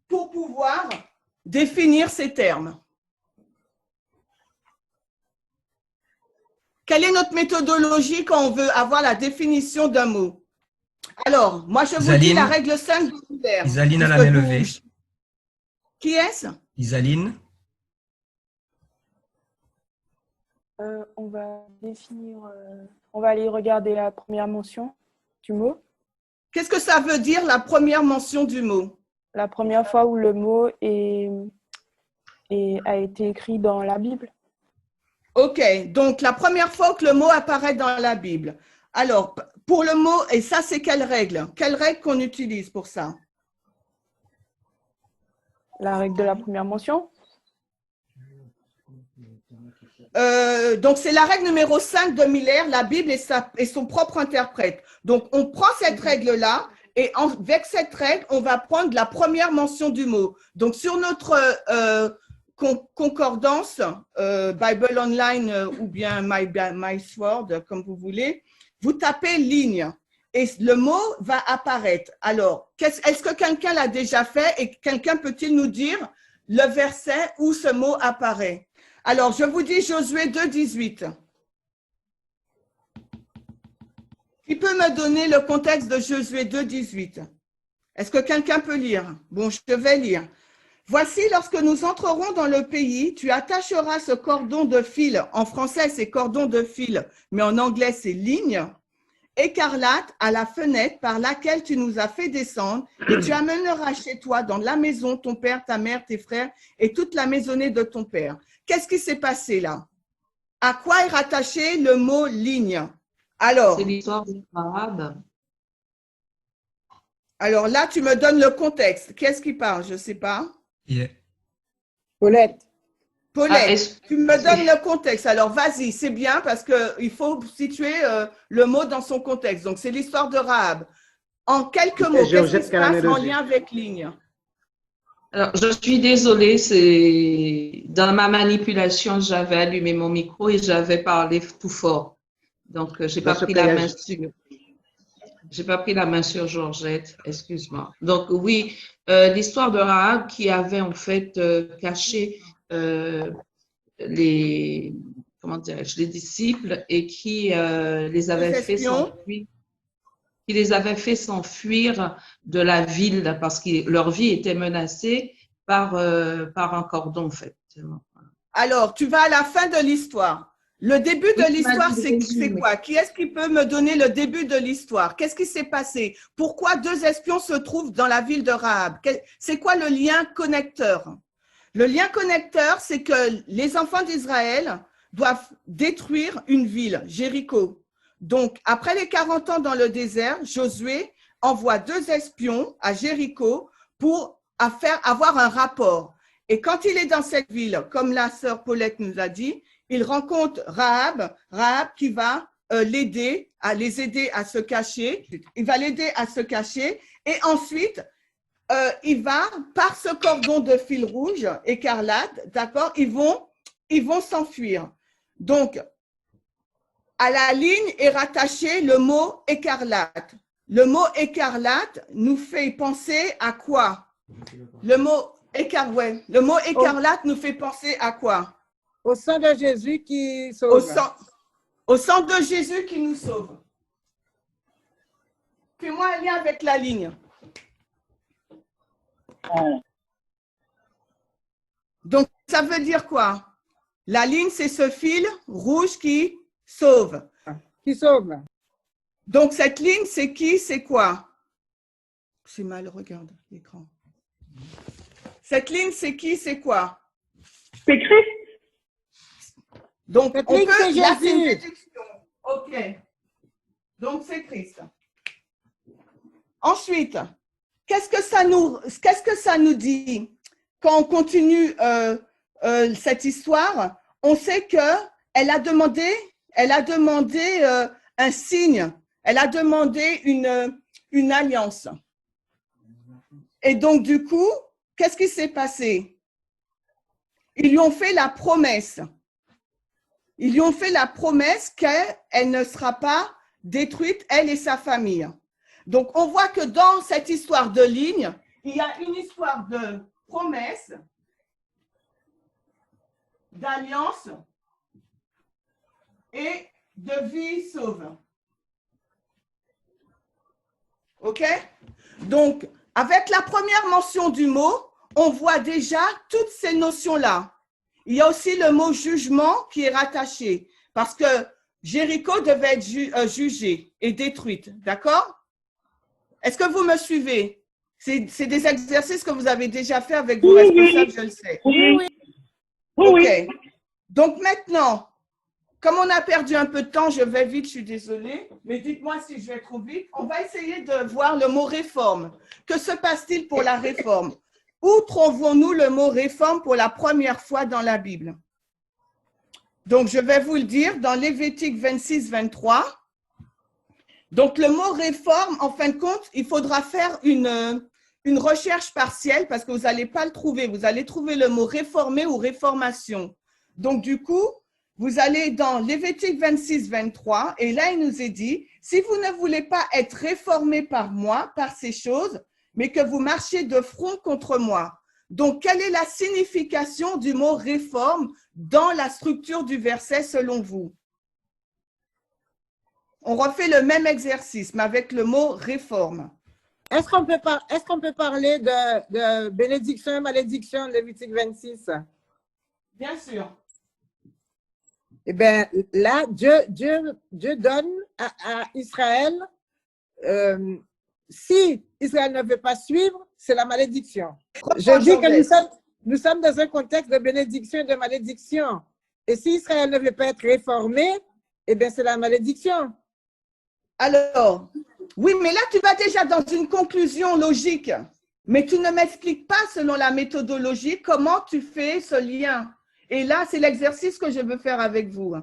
S8: pour pouvoir définir ces termes? Quelle est notre méthodologie quand on veut avoir la définition d'un mot? Alors, moi, je vous dis la règle 5 de Miller.
S2: Isaline a la main levée.
S8: Qui est-ce?
S2: Isaline.
S13: On va définir, on va aller regarder la première mention du mot.
S8: Qu'est-ce que ça veut dire, la première mention du mot?
S13: La première fois où le mot a été écrit dans la Bible.
S8: Ok, donc la première fois que le mot apparaît dans la Bible. Alors, pour le mot, et ça, c'est quelle règle? Quelle règle qu'on utilise pour ça?
S13: La règle de la première mention.
S8: Donc, c'est la règle numéro 5 de Miller, la Bible et son propre interprète. Donc, on prend cette règle-là et avec cette règle, on va prendre la première mention du mot. Donc, sur notre concordance, Bible Online ou bien MySword, comme vous voulez, vous tapez ligne et le mot va apparaître. Alors, est-ce que quelqu'un l'a déjà fait et quelqu'un peut-il nous dire le verset où ce mot apparaît? Alors, je vous dis Josué 2, 18. Qui peut me donner le contexte de Josué 2, 18? Est-ce que quelqu'un peut lire? Bon, je vais lire. Voici, lorsque nous entrerons dans le pays, tu attacheras ce cordon de fil. En français, c'est cordon de fil, mais en anglais, c'est ligne écarlate à la fenêtre par laquelle tu nous as fait descendre et tu amèneras chez toi dans la maison ton père, ta mère, tes frères et toute la maisonnée de ton père. Qu'est-ce qui s'est passé là? À quoi est rattaché le mot ligne? Alors,
S3: c'est l'histoire des Arabes.
S8: Alors là, tu me donnes le contexte. Qu'est-ce qui parle? Je ne sais pas.
S2: Yeah.
S9: Paulette.
S8: Paulette, tu me donnes le contexte. Alors, vas-y, c'est bien parce qu'il faut situer le mot dans son contexte. Donc, c'est l'histoire de Rahab. En quelques mots, qu'est-ce qui se passe en lien avec Ligne?
S3: Alors, je suis désolée, c'est dans ma manipulation, j'avais allumé mon micro et j'avais parlé tout fort. Donc, j'ai pas pris la main sur Georgette, excuse-moi. Donc, oui, l'histoire de Rahab qui avait en fait caché les disciples et qui les avait fait s'enfuir. Qui les avait fait s'enfuir de la ville parce que leur vie était menacée par un cordon, en fait.
S8: Alors, tu vas à la fin de l'histoire. Le début de l'histoire, c'est quoi? Qui est-ce qui peut me donner le début de l'histoire? Qu'est-ce qui s'est passé? Pourquoi 2 espions se trouvent dans la ville de Rahab? C'est quoi le lien connecteur? Le lien connecteur, c'est que les enfants d'Israël doivent détruire une ville, Jéricho. Donc, après les 40 ans dans le désert, Josué envoie 2 espions à Jéricho pour avoir un rapport. Et quand il est dans cette ville, comme la sœur Paulette nous a dit, il rencontre Rahab qui va les aider à se cacher. Il va l'aider à se cacher et ensuite, il va, par ce cordon de fil rouge, écarlate, d'accord, ils vont s'enfuir. Donc, à la ligne est rattaché le mot écarlate. Le mot écarlate nous fait penser à quoi? Le mot écarlate nous fait penser à quoi?
S9: Au sang de Jésus qui sauve.
S8: Au sang de Jésus qui nous sauve. Fais-moi un lien avec la ligne. Donc, ça veut dire quoi? La ligne, c'est ce fil rouge qui sauve.
S9: Qui sauve.
S8: Donc, cette ligne, c'est qui? C'est quoi? C'est mal, regarde l'écran. Cette ligne, c'est qui? C'est quoi?
S10: C'est Christ.
S8: Donc,
S9: cette
S8: on
S9: ligne,
S8: peut...
S9: c'est
S8: Là, c'est une
S9: Jésus.
S8: déduction. OK. Donc, c'est Christ. Ensuite, qu'est-ce que ça nous dit? Quand on continue cette histoire, on sait qu'elle a demandé un signe, elle a demandé une alliance. Et donc, du coup, qu'est-ce qui s'est passé? Ils lui ont fait la promesse. Ils lui ont fait la promesse qu'elle ne sera pas détruite, elle et sa famille. Donc, on voit que dans cette histoire de ligne, il y a une histoire de promesse, d'alliance et de vie sauve. OK? Donc, avec la première mention du mot, on voit déjà toutes ces notions-là. Il y a aussi le mot jugement qui est rattaché parce que Jéricho devait être jugée et détruite. D'accord? Est-ce que vous me suivez? C'est des exercices que vous avez déjà fait avec vos responsables, je le sais.
S10: Oui.
S8: OK. Donc maintenant, comme on a perdu un peu de temps, je vais vite, je suis désolée, mais dites-moi si je vais trop vite. On va essayer de voir le mot réforme. Que se passe-t-il pour la réforme? Où trouvons-nous le mot réforme pour la première fois dans la Bible? Donc, je vais vous le dire dans Lévitique 26-23. Donc, le mot réforme, en fin de compte, il faudra faire une recherche partielle parce que vous n'allez pas le trouver. Vous allez trouver le mot réformer ou réformation. Donc, du coup, vous allez dans Lévitique 26-23 et là, il nous est dit, si vous ne voulez pas être réformé par moi, par ces choses, mais que vous marchez de front contre moi. Donc, quelle est la signification du mot réforme dans la structure du verset selon vous? On refait le même exercice, mais avec le mot réforme.
S9: Est-ce qu'on peut parler de bénédiction et malédiction, Lévitique 26?
S8: Bien sûr.
S9: Eh bien, là, Dieu donne à Israël, si Israël ne veut pas suivre, c'est la malédiction. Je dis que nous sommes dans un contexte de bénédiction et de malédiction. Et si Israël ne veut pas être réformé, eh bien, c'est la malédiction.
S8: Alors, oui, mais là, tu vas déjà dans une conclusion logique. Mais tu ne m'expliques pas, selon la méthodologie, comment tu fais ce lien. Et là, c'est l'exercice que je veux faire avec vous.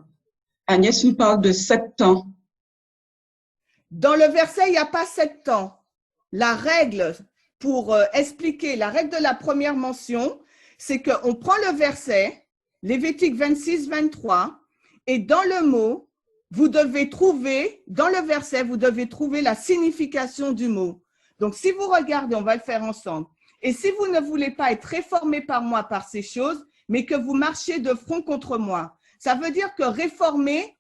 S5: Agnès nous parle de 7 ans.
S8: Dans le verset, il n'y a pas 7 ans. La règle, pour expliquer, la règle de la première mention, c'est qu'on prend le verset, Lévitique 26, 23, et dans le mot, vous devez trouver, dans le verset, vous devez trouver la signification du mot. Donc, si vous regardez, on va le faire ensemble. Et si vous ne voulez pas être réformé par moi par ces choses, mais que vous marchiez de front contre moi, ça veut dire que réformer,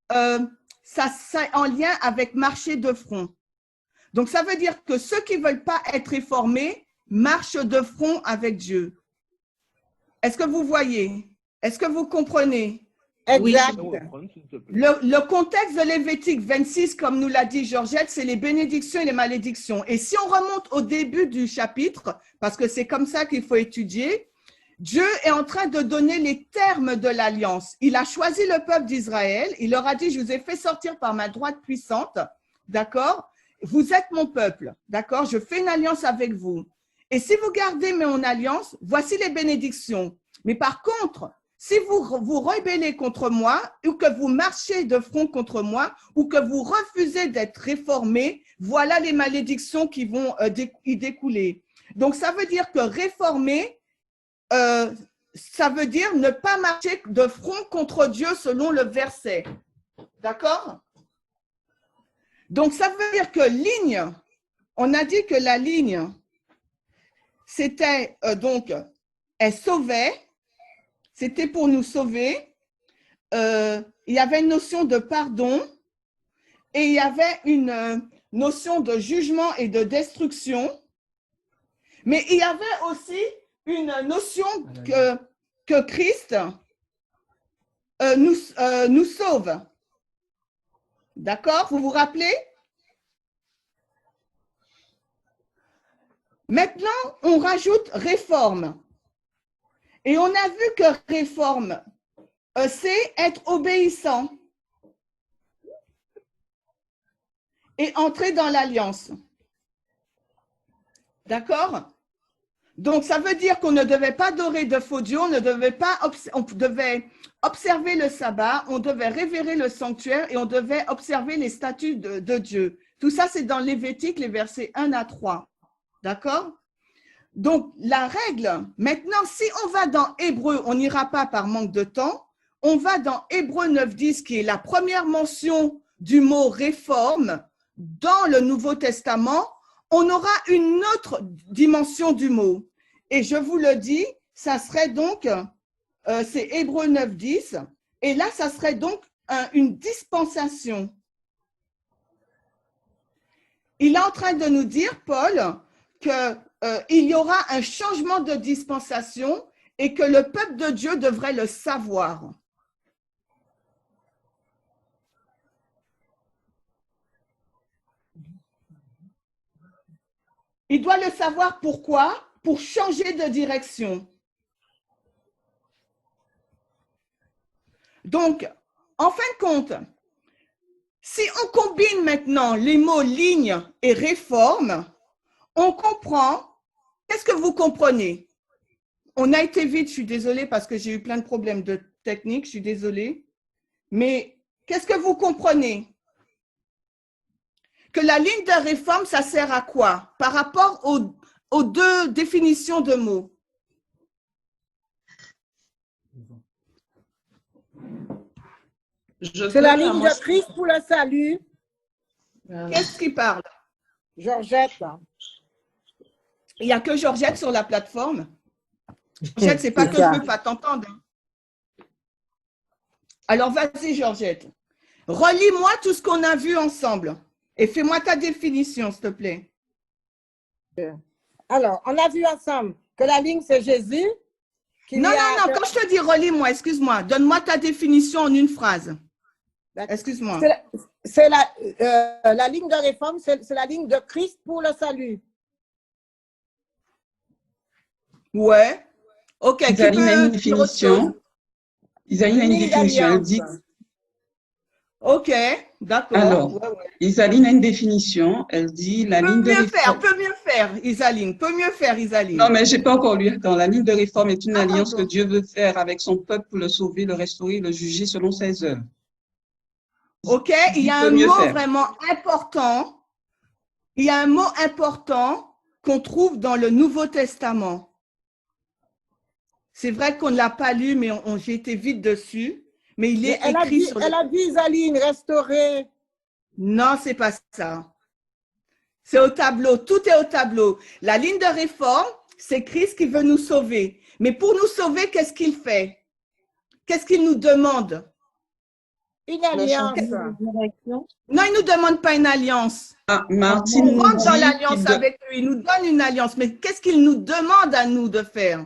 S8: ça c'est en lien avec marcher de front. Donc, ça veut dire que ceux qui ne veulent pas être réformés marchent de front avec Dieu. Est-ce que vous voyez? Est-ce que vous comprenez?
S9: Exact.
S8: Le contexte de Lévitique 26, comme nous l'a dit Georgette, c'est les bénédictions et les malédictions. Et si on remonte au début du chapitre, parce que c'est comme ça qu'il faut étudier, Dieu est en train de donner les termes de l'alliance. Il a choisi le peuple d'Israël. Il leur a dit, je vous ai fait sortir par ma droite puissante. D'accord? Vous êtes mon peuple. D'accord? Je fais une alliance avec vous. Et si vous gardez mon alliance, voici les bénédictions. Mais par contre, si vous vous rebellez contre moi ou que vous marchez de front contre moi ou que vous refusez d'être réformé, voilà les malédictions qui vont y découler. Donc, ça veut dire que réformer, ça veut dire ne pas marcher de front contre Dieu selon le verset. D'accord? Donc, ça veut dire que ligne, on a dit que la ligne, c'était donc, elle sauvait, c'était pour nous sauver. Il y avait une notion de pardon et il y avait une notion de jugement et de destruction. Mais il y avait aussi une notion que Christ nous sauve. D'accord? Vous vous rappelez? Maintenant, on rajoute réforme. Et on a vu que réforme, c'est être obéissant et entrer dans l'alliance. D'accord? Donc, ça veut dire qu'on ne devait pas adorer de faux dieux, on devait observer le sabbat, on devait révérer le sanctuaire et on devait observer les statuts de Dieu. Tout ça, c'est dans Lévitique, les versets 1 à 3. D'accord? Donc, la règle, maintenant, si on va dans Hébreu, on n'ira pas par manque de temps, on va dans Hébreu 9.10, qui est la première mention du mot réforme dans le Nouveau Testament, on aura une autre dimension du mot. Et je vous le dis, ça serait donc, c'est Hébreu 9.10, et là, ça serait donc une dispensation. Il est en train de nous dire, Paul, que il y aura un changement de dispensation et que le peuple de Dieu devrait le savoir. Il doit le savoir pourquoi? Pour changer de direction. Donc, en fin de compte, si on combine maintenant les mots ligne et réforme, on comprend. Qu'est-ce que vous comprenez? On a été vite, je suis désolée parce que j'ai eu plein de problèmes de technique, je suis désolée. Mais qu'est-ce que vous comprenez? Que la ligne de réforme, ça sert à quoi? Par rapport aux deux définitions de mots.
S9: C'est la ligne de Christ pour le salut.
S8: Qu'est-ce qui parle?
S9: Georgette.
S8: Il n'y a que Georgette sur la plateforme. Georgette, c'est pas que je ne veux pas t'entendre. Alors, vas-y, Georgette. Relis-moi tout ce qu'on a vu ensemble et fais-moi ta définition, s'il te plaît.
S9: Alors, on a vu ensemble que la ligne, c'est Jésus.
S8: Non, quand je te dis relis-moi, excuse-moi, donne-moi ta définition en une phrase. Excuse-moi.
S9: C'est la ligne de réforme, c'est la ligne de Christ pour le salut.
S8: Ouais. OK.
S5: Isaïe a une définition. Isaïe a une définition. Elle dit.
S8: OK. D'accord.
S5: Alors,
S8: Ouais, ouais.
S5: Isaline a une définition. Elle dit la ligne de réforme.
S8: Peut mieux faire, Isaline. Peut mieux faire, Isaline.
S5: Non, mais je n'ai pas encore lu. Attends, la ligne de réforme est une alliance
S8: pardon.
S5: que Dieu veut faire avec son peuple pour le sauver, le restaurer, le juger selon ses œuvres.
S8: OK, il y a un mot vraiment important. Il y a un mot important qu'on trouve dans le Nouveau Testament. C'est vrai qu'on ne l'a pas lu, mais j'ai été vite dessus. Mais il est écrit sur
S9: Elle a dit, Isaline, restaurer.
S8: Non, c'est pas ça. C'est au tableau. Tout est au tableau. La ligne de réforme, c'est Christ qui veut nous sauver. Mais pour nous sauver, qu'est-ce qu'il fait? Qu'est-ce qu'il nous demande?
S9: Une alliance.
S8: Non, il ne nous demande pas une alliance.
S5: Martine
S8: on rentre dans
S5: dit
S8: l'alliance avec lui. Il nous donne une alliance. Mais qu'est-ce qu'il nous demande à nous de faire?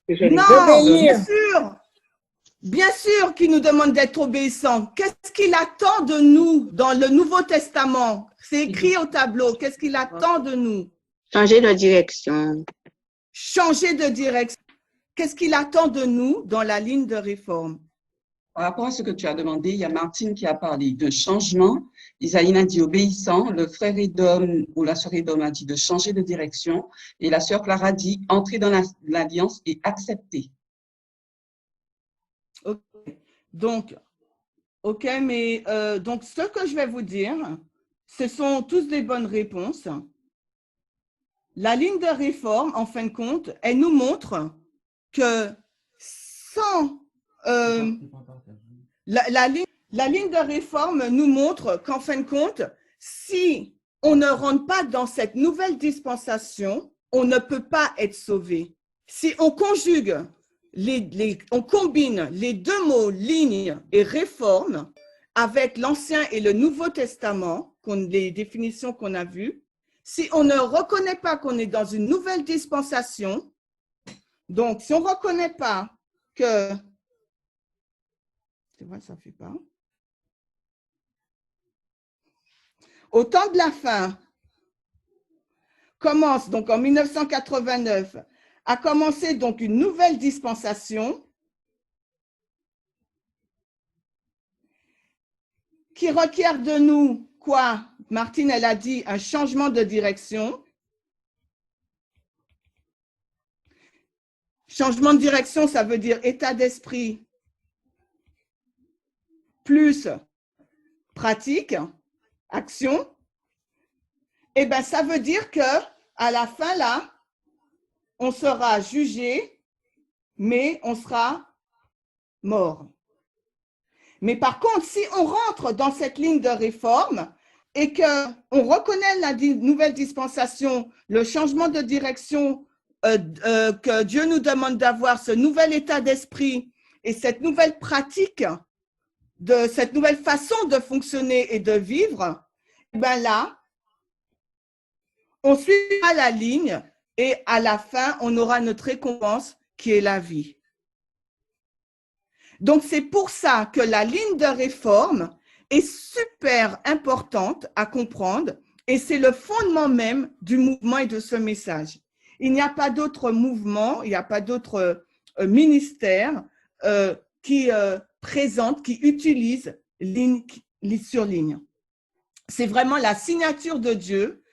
S8: Non, bien sûr. Bien sûr qu'il nous demande d'être obéissants. Qu'est-ce qu'il attend de nous dans le Nouveau Testament? C'est écrit au tableau. Qu'est-ce qu'il attend de nous?
S7: Changer de direction.
S8: Changer de direction. Qu'est-ce qu'il attend de nous dans la ligne de réforme?
S5: Par rapport à ce que tu as demandé, il y a Martine qui a parlé de changement. Isaline a dit obéissant. Le frère Edom ou la sœur Edom a dit de changer de direction. Et la sœur Clara dit entrer dans l'alliance et accepter.
S8: Ok. Donc, ok, mais donc ce que je vais vous dire, ce sont tous des bonnes réponses. La ligne de réforme, en fin de compte, elle nous montre que sans la ligne de réforme nous montre qu'en fin de compte, si on ne rentre pas dans cette nouvelle dispensation, on ne peut pas être sauvé. Si on conjugue, on combine les deux mots ligne et réforme avec l'Ancien et le Nouveau Testament, les définitions qu'on a vues, si on ne reconnaît pas qu'on est dans une nouvelle dispensation, donc si on ne reconnaît pas que… C'est vrai, ça ne fait pas. Au temps de la fin, commence donc en 1989, a commencé donc une nouvelle dispensation qui requiert de nous quoi? Martine, elle a dit un changement de direction. Changement de direction, ça veut dire état d'esprit plus pratique, action. Eh bien, ça veut dire que à la fin, là, on sera jugé, mais on sera mort. Mais par contre, si on rentre dans cette ligne de réforme et qu'on reconnaît la nouvelle dispensation, le changement de direction que Dieu nous demande d'avoir, ce nouvel état d'esprit et cette nouvelle pratique, cette nouvelle façon de fonctionner et de vivre, ben là, on suivra la ligne et à la fin, on aura notre récompense qui est la vie. Donc, c'est pour ça que la ligne de réforme est super importante à comprendre et c'est le fondement même du mouvement et de ce message. Il n'y a pas d'autre mouvement, il n'y a pas d'autre ministère qui présente, qui utilise ligne sur ligne. C'est vraiment la signature de Dieu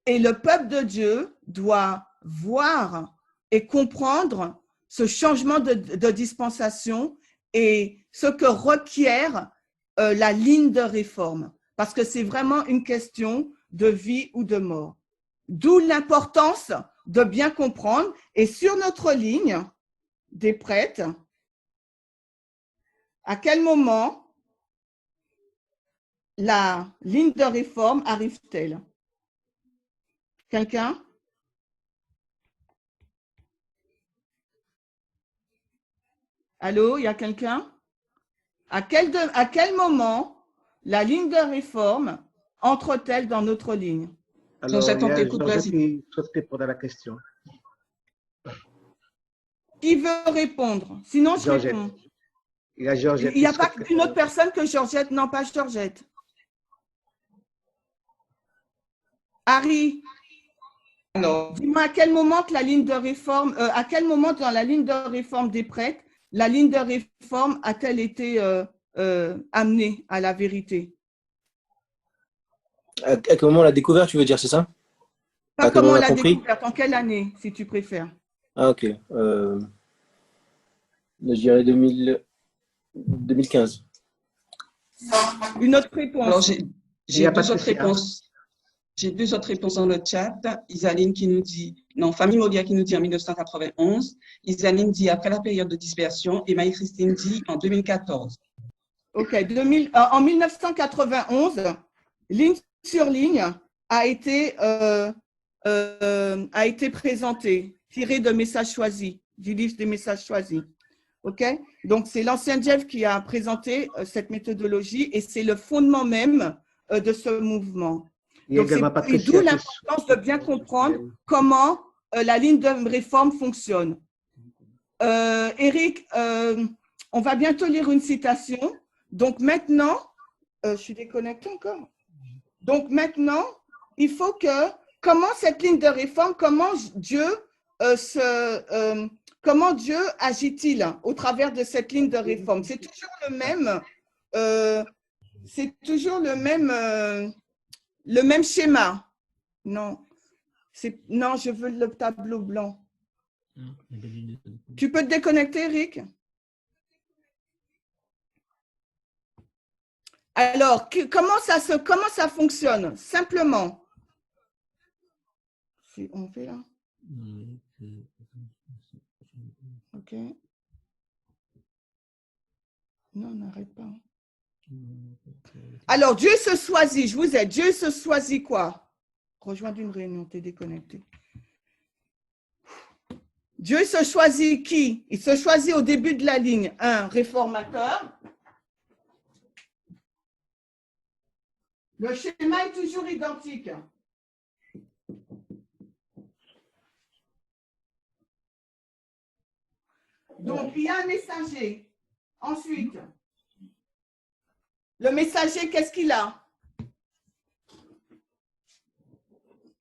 S8: et le peuple de Dieu doit voir et comprendre ce changement de dispensation et ce que requiert la ligne de réforme, parce que c'est vraiment une question de vie ou de mort. D'où l'importance de bien comprendre. Et sur notre ligne des prêtres, à quel moment la ligne de réforme arrive-t-elle? Quelqu'un? Allô, il y a quelqu'un? À quel moment la ligne de réforme entre-t-elle dans notre ligne?
S11: Alors, il y a Georgette qui souhaite répondre à la question.
S8: Qui veut répondre? Sinon, je
S11: Georgette.
S8: réponds.
S11: Il y a Georgette.
S8: Il n'y a pas une autre personne que Georgette? Non, pas Georgette. Harry, dis-moi à quel moment que la ligne de réforme, à quel moment dans la ligne de réforme des prêtres, la ligne de réforme a-t-elle été amenée à la vérité?
S12: À quel moment on l'a découvert, tu veux dire, c'est ça?
S8: Pas
S12: À quel
S8: comment
S12: moment
S8: on
S12: on a
S8: l'a
S12: compris?
S8: découverte, en quelle année, si tu préfères.
S12: Ah, ok. Je dirais 2015.
S8: Une autre réponse.
S5: Alors,
S11: Il n'y
S5: j'ai
S11: a pas de
S5: deux autres
S11: souci. Hein.
S5: réponses. J'ai deux autres réponses dans le chat. Isaline qui nous dit, non, Famille Molia qui nous dit en 1991. Isaline dit après la période de dispersion et Marie-Christine dit en 2014.
S8: Ok, en 1991, ligne sur ligne a été présentée, tirée de messages choisis, du livre des messages choisis. Ok, donc c'est l'ancien Jeff qui a présenté cette méthodologie et c'est le fondement même de ce mouvement. Donc, et d'où l'importance de bien comprendre comment la ligne de réforme fonctionne. Eric, on va bientôt lire une citation. Donc maintenant, je suis déconnectée encore. Donc maintenant, il faut que, comment cette ligne de réforme, comment Dieu agit-il au travers de cette ligne de réforme? C'est toujours le même schéma. Non, je veux le tableau blanc. Tu peux te déconnecter, Eric? Alors, comment ça fonctionne? Simplement. On fait là? Ok. Non, on n'arrête pas. Alors, Dieu se choisit, je vous aide. Dieu se choisit quoi? Rejoindre une réunion, t'es déconnecté. Dieu se choisit qui? Il se choisit au début de la ligne. Un réformateur. Le schéma est toujours identique. Donc, il y a un messager. Ensuite, le messager, qu'est-ce qu'il a?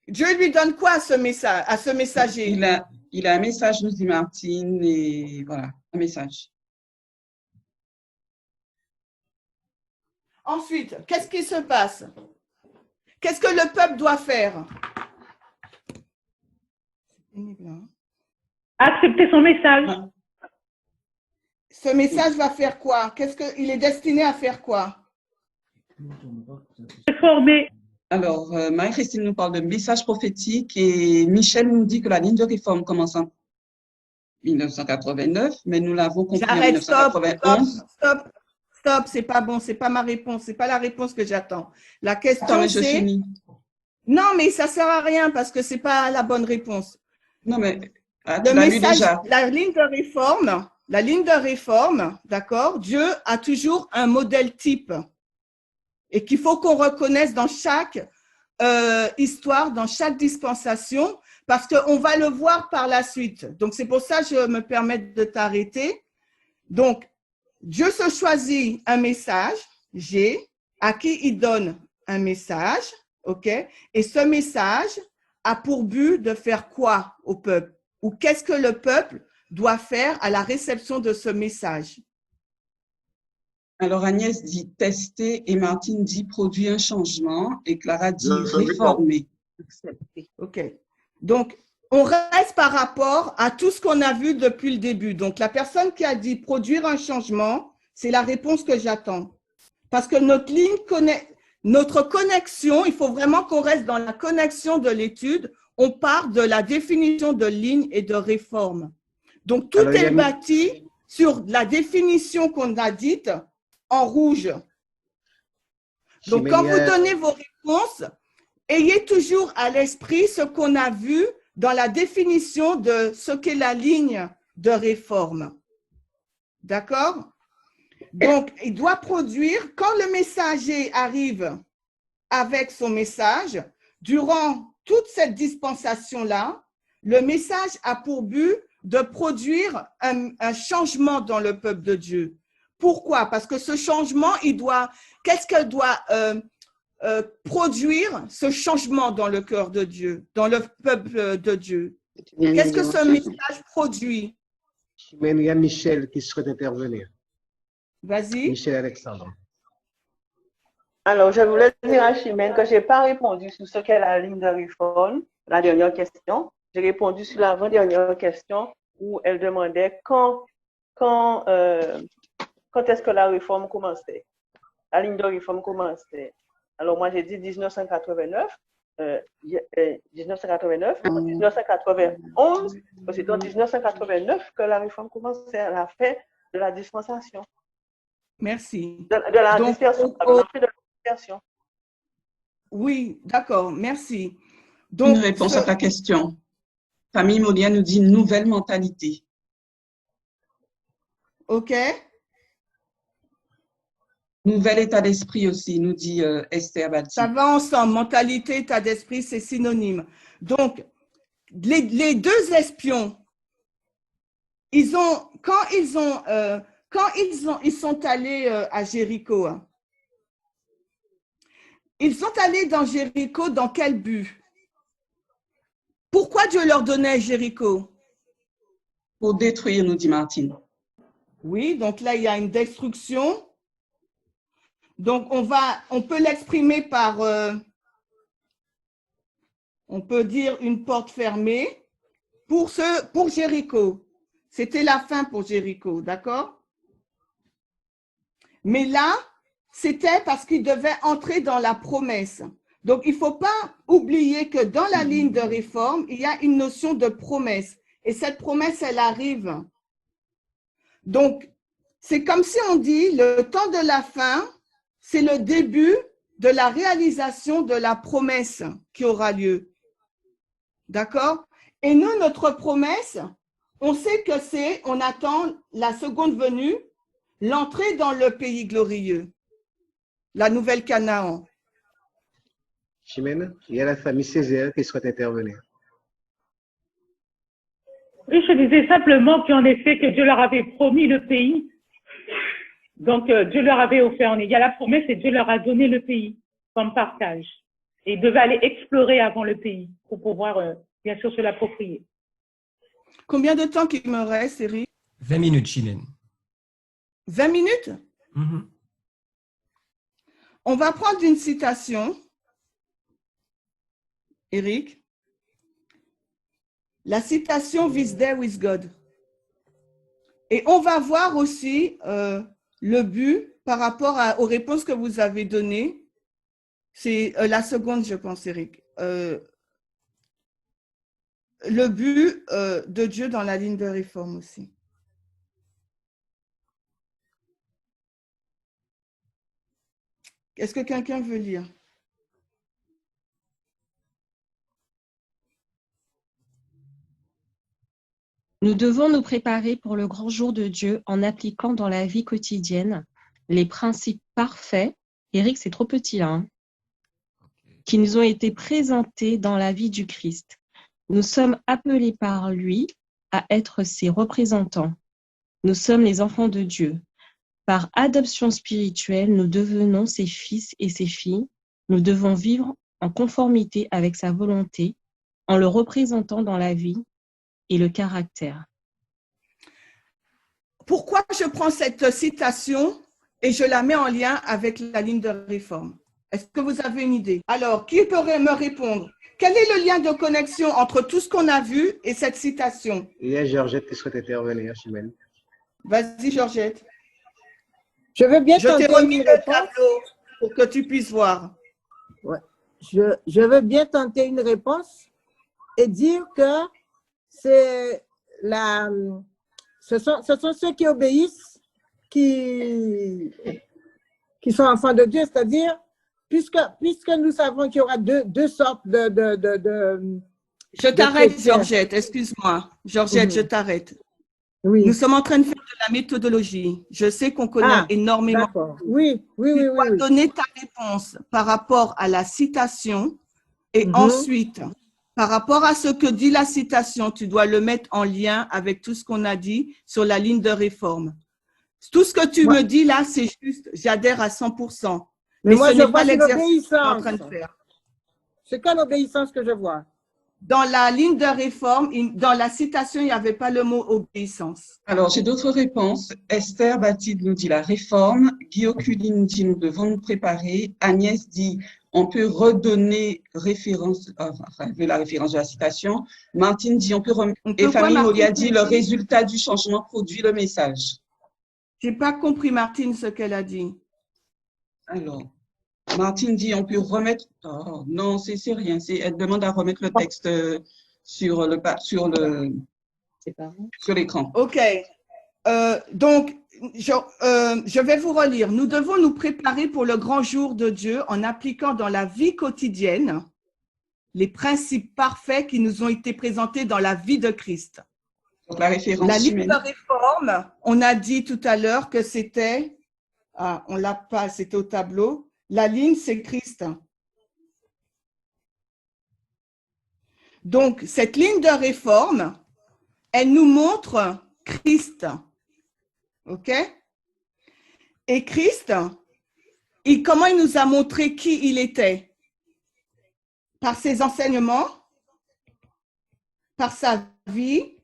S8: Dieu lui donne quoi à ce messager?
S5: Il a un message, nous dit Martine, et voilà, un message.
S8: Ensuite, qu'est-ce qui se passe? Qu'est-ce que le peuple doit faire?
S10: Accepter son message.
S8: Ce message va faire quoi? Il est destiné à faire quoi?
S10: Réformer.
S5: Alors, Marie-Christine nous parle de message prophétique et Michel nous dit que la ligne de réforme commence en 1989, mais nous l'avons compris en 1991.
S8: Stop, c'est pas bon, c'est pas ma réponse, c'est pas la réponse que j'attends. La question c'est… Non, mais ça sert à rien parce que c'est pas la bonne réponse.
S5: Non, mais
S8: le message, la ligne de réforme, d'accord, Dieu a toujours un modèle type et qu'il faut qu'on reconnaisse dans chaque histoire, dans chaque dispensation, parce qu'on va le voir par la suite. Donc, c'est pour ça que je me permets de t'arrêter. Donc, Dieu se choisit un message, G, à qui il donne un message, ok? Et ce message a pour but de faire quoi au peuple? Ou qu'est-ce que le peuple doit faire à la réception de ce message?
S5: Alors, Agnès dit tester et Martine dit produire un changement et Clara dit réformer.
S8: OK. Donc, on reste par rapport à tout ce qu'on a vu depuis le début. Donc, la personne qui a dit produire un changement, c'est la réponse que j'attends. Parce que notre ligne notre connexion, il faut vraiment qu'on reste dans la connexion de l'étude. On part de la définition de ligne et de réforme. Donc, tout est bâti sur la définition qu'on a dite en rouge. Donc, quand vous donnez vos réponses, ayez toujours à l'esprit ce qu'on a vu dans la définition de ce qu'est la ligne de réforme. D'accord? Donc, il doit produire, quand le messager arrive avec son message, durant toute cette dispensation-là, le message a pour but de produire un changement dans le peuple de Dieu. Pourquoi? Parce que ce changement, qu'est-ce qu'elle doit produire, ce changement dans le cœur de Dieu, dans le peuple de Dieu? Qu'est-ce que ce message produit?
S11: Il y a Michel qui souhaite intervenir.
S8: Vas-y.
S11: Michel Alexandre.
S14: Alors, je voulais dire à Chimène que je n'ai pas répondu sur ce qu'est la ligne de réforme, la dernière question. J'ai répondu sur l'avant-dernière question où elle demandait quand est-ce que la réforme commençait, la ligne de réforme commençait. Alors, moi, j'ai dit 1989, 1991, c'est en 1989 que la réforme commençait à la fin de la dispensation.
S8: Merci.
S14: De la dispersion.
S8: Oui, d'accord, merci. Donc,
S5: une réponse à ta question. Famille Molière nous dit nouvelle mentalité.
S8: OK.
S5: Nouvel état d'esprit aussi, nous dit Esther Bati.
S8: Ça va ensemble. Mentalité, état d'esprit, c'est synonyme. Donc, les deux espions, ils sont allés à Jéricho. Ils sont allés dans Jéricho dans quel but? Pourquoi Dieu leur donnait Jéricho?
S5: Pour détruire, nous dit Martine.
S8: Oui, donc là, il y a une destruction. Donc, on peut l'exprimer par, on peut dire une porte fermée pour Jéricho. C'était la fin pour Jéricho, d'accord? Mais là, c'était parce qu'ils devaient entrer dans la promesse. Donc, il ne faut pas oublier que dans la ligne de réforme, il y a une notion de promesse. Et cette promesse, elle arrive. Donc, c'est comme si on dit, le temps de la fin, c'est le début de la réalisation de la promesse qui aura lieu. D'accord? Et nous, notre promesse, on sait que on attend la seconde venue, l'entrée dans le pays glorieux, la nouvelle Canaan.
S11: Chimène, il y a la famille Césaire qui souhaite intervenir.
S10: Oui, je disais simplement qu'en effet, que Dieu leur avait promis le pays. Donc, Dieu leur avait offert, il y a la promesse et Dieu leur a donné le pays comme partage. Et ils devaient aller explorer avant le pays pour pouvoir, bien sûr, se l'approprier.
S8: Combien de temps qu'il me reste, Eric?
S2: 20 minutes, Chimène.
S8: 20 minutes?
S2: Mm-hmm.
S8: On va prendre une citation. Eric. La citation « Is there with God ». Et on va voir aussi le but par rapport aux réponses que vous avez données. C'est la seconde, je pense, Eric. Le but de Dieu dans la ligne de réforme aussi. Est-ce que quelqu'un veut lire?
S15: Nous devons nous préparer pour le grand jour de Dieu en appliquant dans la vie quotidienne les principes parfaits, Eric, c'est trop petit là, hein, qui nous ont été présentés dans la vie du Christ. Nous sommes appelés par lui à être ses représentants. Nous sommes les enfants de Dieu. Par adoption spirituelle, nous devenons ses fils et ses filles. Nous devons vivre en conformité avec sa volonté, en le représentant dans la vie et le caractère.
S8: Pourquoi je prends cette citation et je la mets en lien avec la ligne de réforme? Est-ce que vous avez une idée? Alors, qui pourrait me répondre? Quel est le lien de connexion entre tout ce qu'on a vu et cette citation?
S11: Il y a Georgette qui souhaite intervenir, Chimène.
S8: Vas-y, Georgette.
S9: Je veux bien tenter
S8: t'ai remis
S9: une
S8: le
S9: réponse.
S8: tableau pour que tu puisses voir.
S9: Ouais. Je veux bien tenter une réponse et dire que ce sont ceux qui obéissent qui sont enfants de Dieu, c'est-à-dire, puisque nous savons qu'il y aura deux sortes de
S8: Je t'arrête, Georgette, excuse-moi. Georgette, je t'arrête.
S9: Oui.
S8: Nous sommes en train de faire de la méthodologie. Je sais qu'on connaît énormément.
S9: D'accord. Oui.
S8: Tu dois donner ta réponse par rapport à la citation et ensuite, par rapport à ce que dit la citation, tu dois le mettre en lien avec tout ce qu'on a dit sur la ligne de réforme. Tout ce que tu me dis là, c'est juste, j'adhère à 100%.
S9: Mais moi,
S8: ce
S9: je
S8: n'est pas
S9: vois
S8: l'exercice que tu es en
S9: l'obéissance.
S8: train de faire.
S9: C'est quelle obéissance que je vois?
S8: Dans la ligne de réforme, dans la citation, il n'y avait pas le mot obéissance.
S5: Alors, j'ai d'autres réponses. Esther Bathilde nous dit la réforme. Guillaume Culine dit nous devons nous préparer. Agnès dit on peut redonner référence, la référence de la citation. Martine dit on peut remettre. Et Famille Molia dit le résultat du changement produit le message.
S8: Je n'ai pas compris, Martine, ce qu'elle a dit.
S5: Alors, Martine dit on peut remettre. Oh, non, c'est rien. Elle demande à remettre le texte sur l'écran.
S8: OK. Donc, je vais vous relire. Nous devons nous préparer pour le grand jour de Dieu en appliquant dans la vie quotidienne les principes parfaits qui nous ont été présentés dans la vie de Christ.
S5: Donc, la référence
S8: la ligne
S5: humaine.
S8: de réforme, on a dit tout à l'heure que c'était, on l'a pas, c'était au tableau. La ligne, c'est Christ. Donc, cette ligne de réforme, elle nous montre Christ. OK? Et Christ, comment il nous a montré qui il était? Par ses enseignements, par sa vie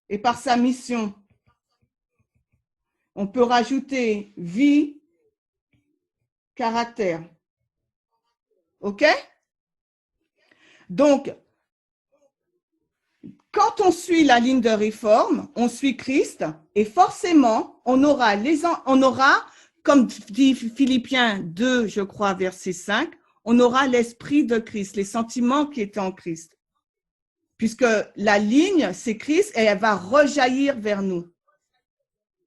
S8: et par sa mission. On peut rajouter vie, caractère. OK? Donc, quand on suit la ligne de réforme, on suit Christ et forcément, on aura, comme dit Philippiens 2, je crois, verset 5, on aura l'esprit de Christ, les sentiments qui étaient en Christ. Puisque la ligne, c'est Christ et elle va rejaillir vers nous.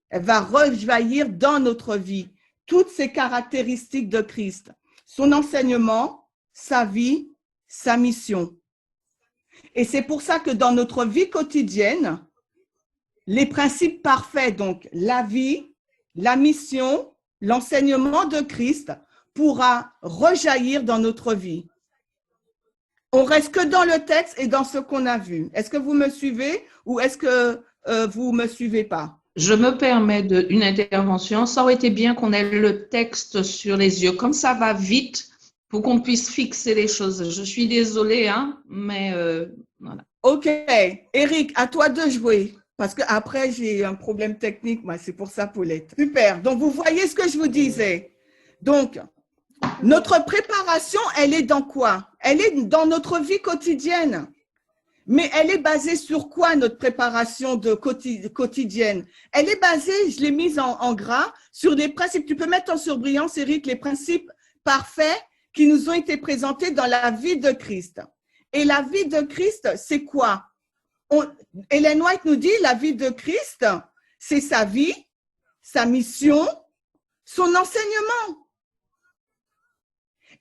S8: Elle va rejaillir dans notre vie. Toutes ces caractéristiques de Christ, son enseignement, sa vie, sa mission. Et c'est pour ça que dans notre vie quotidienne, les principes parfaits, donc la vie, la mission, l'enseignement de Christ pourra rejaillir dans notre vie. On reste que dans le texte et dans ce qu'on a vu. Est-ce que vous me suivez ou est-ce que vous ne me suivez pas?
S3: Je me permets une intervention. Ça aurait été bien qu'on ait le texte sur les yeux. Comme ça va vite, pour qu'on puisse fixer les choses. Je suis désolée, hein, mais voilà.
S8: OK. Eric, à toi de jouer. Parce qu'après, j'ai un problème technique. Moi, c'est pour ça, Paulette. Super. Donc, vous voyez ce que je vous disais. Donc, notre préparation, elle est dans quoi? Elle est dans notre vie quotidienne. Mais elle est basée sur quoi, notre préparation quotidienne? Elle est basée, je l'ai mise en gras, sur des principes. Tu peux mettre en surbrillance, Eric, les principes parfaits qui nous ont été présentés dans la vie de Christ. Et la vie de Christ, c'est quoi? Ellen White nous dit, la vie de Christ, c'est sa vie, sa mission, son enseignement.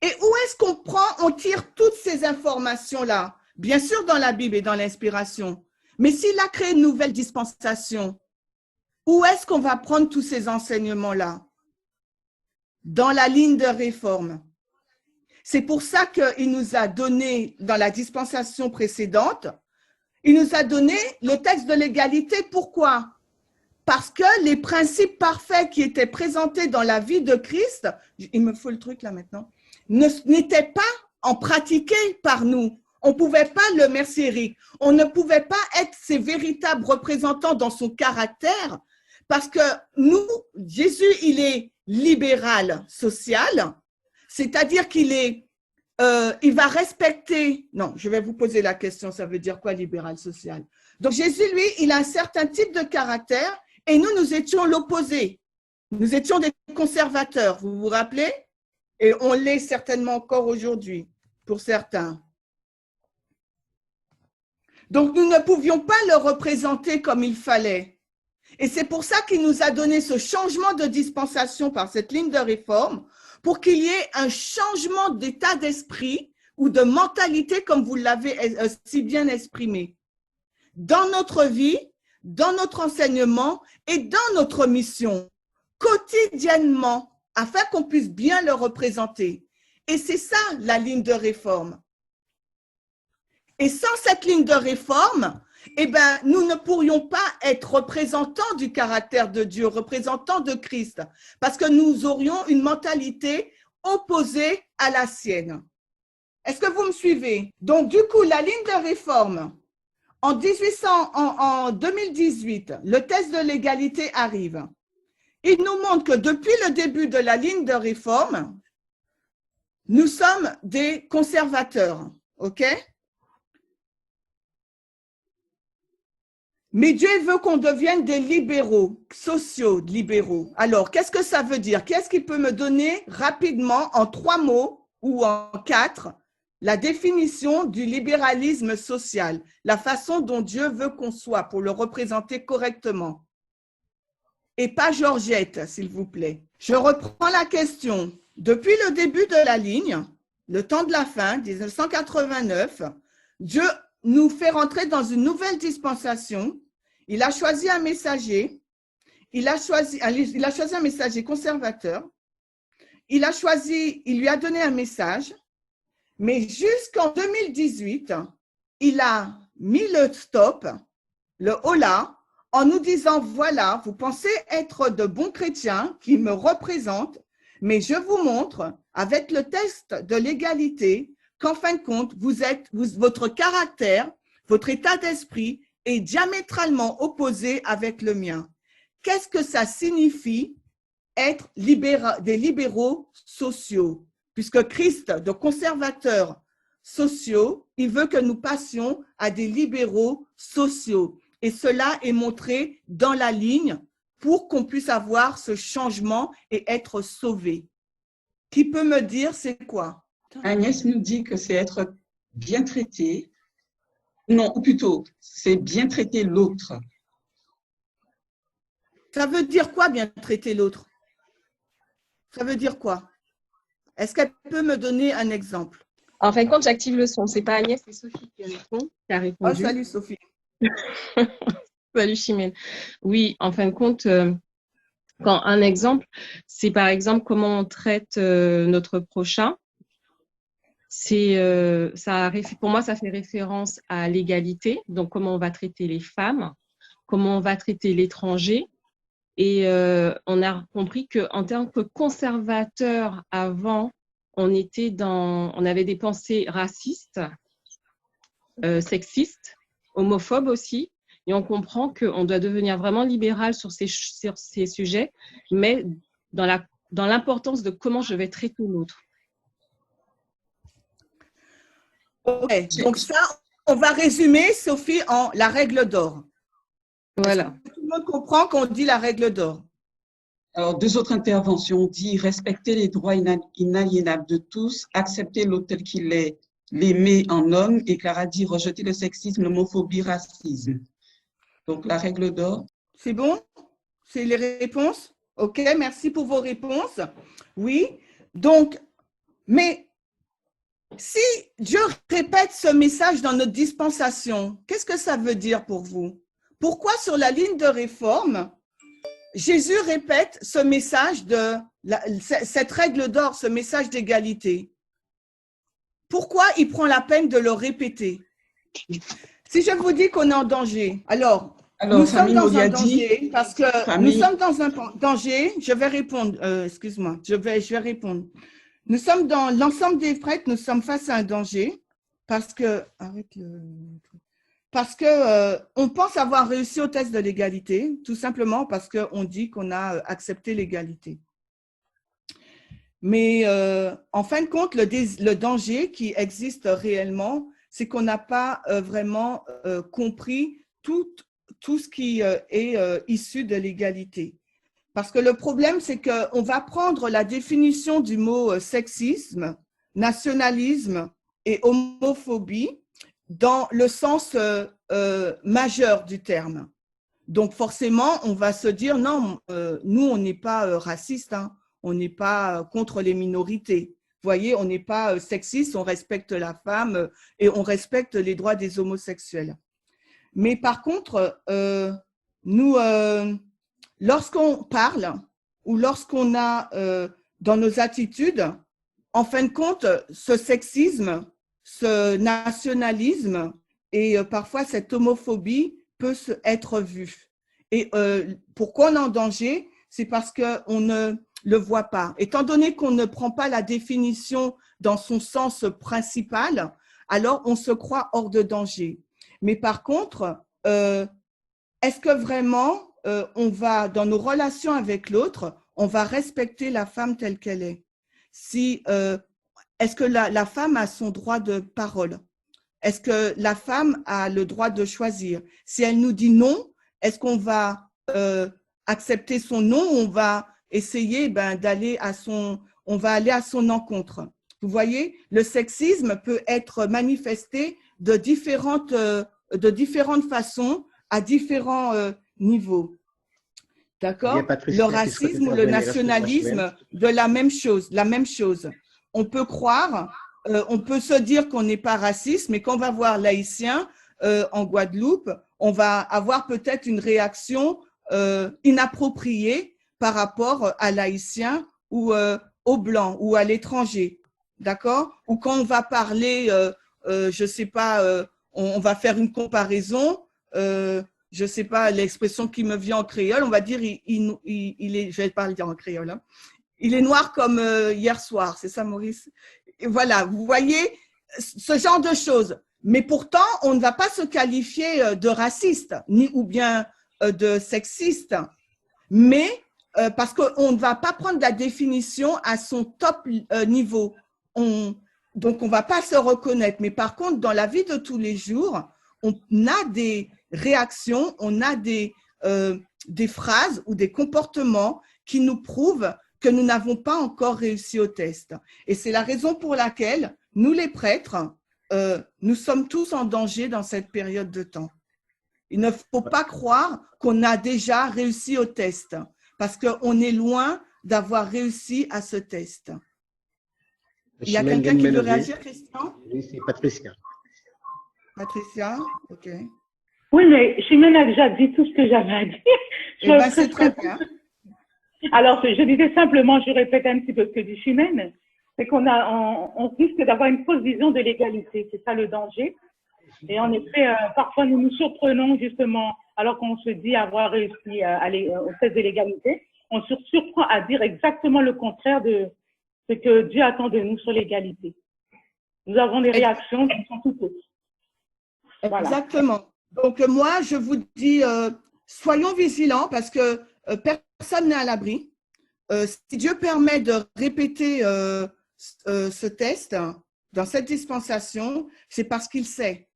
S8: Et où est-ce on tire toutes ces informations-là? Bien sûr dans la Bible et dans l'inspiration. Mais s'il a créé une nouvelle dispensation, où est-ce qu'on va prendre tous ces enseignements-là? Dans la ligne de réforme. C'est pour ça qu'il nous a donné, dans la dispensation précédente, il nous a donné le texte de l'égalité. Pourquoi? Parce que les principes parfaits qui étaient présentés dans la vie de Christ, il me faut le truc là maintenant, n'étaient pas en pratiqués par nous. On ne pouvait pas, merci Eric, on ne pouvait pas être ses véritables représentants dans son caractère parce que nous, Jésus, il est libéral social, c'est-à-dire il va respecter, non, je vais vous poser la question, ça veut dire quoi libéral social? Donc Jésus, lui, il a un certain type de caractère et nous étions l'opposé. Nous étions des conservateurs, vous vous rappelez? Et on l'est certainement encore aujourd'hui, pour certains. Donc, nous ne pouvions pas le représenter comme il fallait. Et c'est pour ça qu'il nous a donné ce changement de dispensation par cette ligne de réforme, pour qu'il y ait un changement d'état d'esprit ou de mentalité, comme vous l'avez si bien exprimé, dans notre vie, dans notre enseignement et dans notre mission, quotidiennement, afin qu'on puisse bien le représenter. Et c'est ça, la ligne de réforme. Et sans cette ligne de réforme, eh ben, nous ne pourrions pas être représentants du caractère de Dieu, représentants de Christ, parce que nous aurions une mentalité opposée à la sienne. Est-ce que vous me suivez? Donc, du coup, la ligne de réforme, en 2018, le test de l'égalité arrive. Il nous montre que depuis le début de la ligne de réforme, nous sommes des conservateurs, OK? Mais Dieu veut qu'on devienne des libéraux, sociaux libéraux. Alors, qu'est-ce que ça veut dire? Qu'est-ce qui peut me donner rapidement, en 3 mots ou en 4, la définition du libéralisme social, la façon dont Dieu veut qu'on soit pour le représenter correctement? Et pas Georgette, s'il vous plaît. Je reprends la question. Depuis le début de la ligne, le temps de la fin, 1989, Dieu nous fait rentrer dans une nouvelle dispensation. Il a choisi un messager. Il a choisi un messager conservateur. Il lui a donné un message. Mais jusqu'en 2018, il a mis le stop, le holà, en nous disant, voilà, vous pensez être de bons chrétiens qui me représentent, mais je vous montre, avec le test de l'égalité, qu'en fin de compte, votre caractère, votre état d'esprit est diamétralement opposé avec le mien. Qu'est-ce que ça signifie être des libéraux sociaux? Puisque Christ, de conservateurs sociaux, il veut que nous passions à des libéraux sociaux. Et cela est montré dans la ligne pour qu'on puisse avoir ce changement et être sauvé. Qui peut me dire c'est quoi?
S5: Agnès nous dit que c'est être bien traité. Non, ou plutôt, c'est bien traiter l'autre.
S8: Ça veut dire quoi, bien traiter l'autre? Ça veut dire quoi? Est-ce qu'elle peut me donner un exemple?
S15: En fin de compte, j'active le son. C'est pas Agnès, c'est Sophie qui a répondu.
S8: Oh, salut Sophie.
S15: Salut Chimène. Oui, en fin de compte, quand un exemple, c'est par exemple comment on traite notre prochain. Pour moi, ça fait référence à l'égalité. Donc, comment on va traiter les femmes, comment on va traiter l'étranger. Et on a compris qu'en tant que conservateur, avant, on avait des pensées racistes, sexistes, homophobes aussi. Et on comprend qu'on doit devenir vraiment libéral sur ces sujets, mais dans l'importance de comment je vais traiter l'autre.
S8: Okay. Donc ça, on va résumer, Sophie, en la règle d'or.
S15: Voilà.
S8: Tout le monde comprend qu'on dit la règle d'or.
S5: Alors, 2 autres interventions. On dit respecter les droits inaliénables de tous, accepter l'autre tel qu'il est, l'aimer en homme, et Clara dit rejeter le sexisme, l'homophobie, racisme. Donc, la règle d'or.
S8: C'est bon? C'est les réponses? OK, merci pour vos réponses. Oui, donc, mais si Dieu répète ce message dans notre dispensation, qu'est-ce que ça veut dire pour vous? Pourquoi sur la ligne de réforme, Jésus répète ce message cette règle d'or, ce message d'égalité? Pourquoi il prend la peine de le répéter? Si je vous dis qu'on est en danger, alors nous sommes dans un danger parce que nous sommes dans un danger. Je vais répondre, excuse-moi, je vais répondre. Nous sommes dans l'ensemble des prêtres, nous sommes face à un danger parce que on pense avoir réussi au test de l'égalité, tout simplement parce qu'on dit qu'on a accepté l'égalité. Mais en fin de compte, le danger qui existe réellement, c'est qu'on n'a pas vraiment compris tout ce qui est issu de l'égalité. Parce que le problème, c'est qu'on va prendre la définition du mot sexisme, nationalisme et homophobie dans le sens majeur du terme. Donc forcément, on va se dire, non, nous, on n'est pas raciste, hein, on n'est pas contre les minorités. Vous voyez, on n'est pas sexiste, on respecte la femme et on respecte les droits des homosexuels. Mais par contre, nous, lorsqu'on parle ou lorsqu'on a dans nos attitudes, en fin de compte, ce sexisme, ce nationalisme et parfois cette homophobie peut être vu. Et pourquoi on est en danger? C'est parce qu'on ne le voit pas. Étant donné qu'on ne prend pas la définition dans son sens principal, alors on se croit hors de danger. Mais par contre, est-ce que vraiment on va, dans nos relations avec l'autre, on va respecter la femme telle qu'elle est? Si, est-ce que la femme a son droit de parole? Est-ce que la femme a le droit de choisir? Si elle nous dit non, est-ce qu'on va accepter son non ou on va essayer d'aller à son, on va aller à son encontre? Vous voyez, le sexisme peut être manifesté de différentes façons à différents niveaux. D'accord? Le racisme ou le nationalisme, de la même chose. On peut croire, on peut se dire qu'on n'est pas raciste, mais quand on va voir l'haïtien en Guadeloupe, on va avoir peut-être une réaction inappropriée par rapport à l'haïtien ou au blanc ou à l'étranger. D'accord? Ou quand on va parler, je ne sais pas, on va faire une comparaison, je ne sais pas l'expression qui me vient en créole, on va dire, il est, je vais pas le dire en créole, hein, il est noir comme hier soir, c'est ça Maurice? Et voilà, vous voyez, ce genre de choses. Mais pourtant, on ne va pas se qualifier de raciste, ni ou bien de sexiste, mais parce qu'on ne va pas prendre la définition à son top niveau. Donc, on ne va pas se reconnaître. Mais par contre, dans la vie de tous les jours, on a des réactions, on a des phrases ou des comportements qui nous prouvent que nous n'avons pas encore réussi au test. Et c'est la raison pour laquelle nous, les prêtres, nous sommes tous en danger dans cette période de temps. Il ne faut pas croire qu'on a déjà réussi au test, parce qu'on est loin d'avoir réussi à ce test. Il y a quelqu'un qui veut réagir, Christian?
S11: Oui, c'est Patricia.
S8: Patricia, ok.
S10: Oui, mais Chimène a déjà dit tout ce que j'avais à dire.
S8: C'est très bien.
S10: Alors, je disais simplement, je répète un petit peu ce que dit Chimène, c'est on risque d'avoir une fausse vision de l'égalité. C'est ça le danger. Et en effet, parfois, nous nous surprenons justement, alors qu'on se dit avoir réussi au test de l'égalité, on se surprend à dire exactement le contraire de ce que Dieu attend de nous sur l'égalité. Nous avons des réactions qui sont tout autres. Voilà.
S8: Exactement. Donc, moi, je vous dis, soyons vigilants parce que personne n'est à l'abri. Si Dieu permet de répéter ce test dans cette dispensation, c'est parce qu'il sait.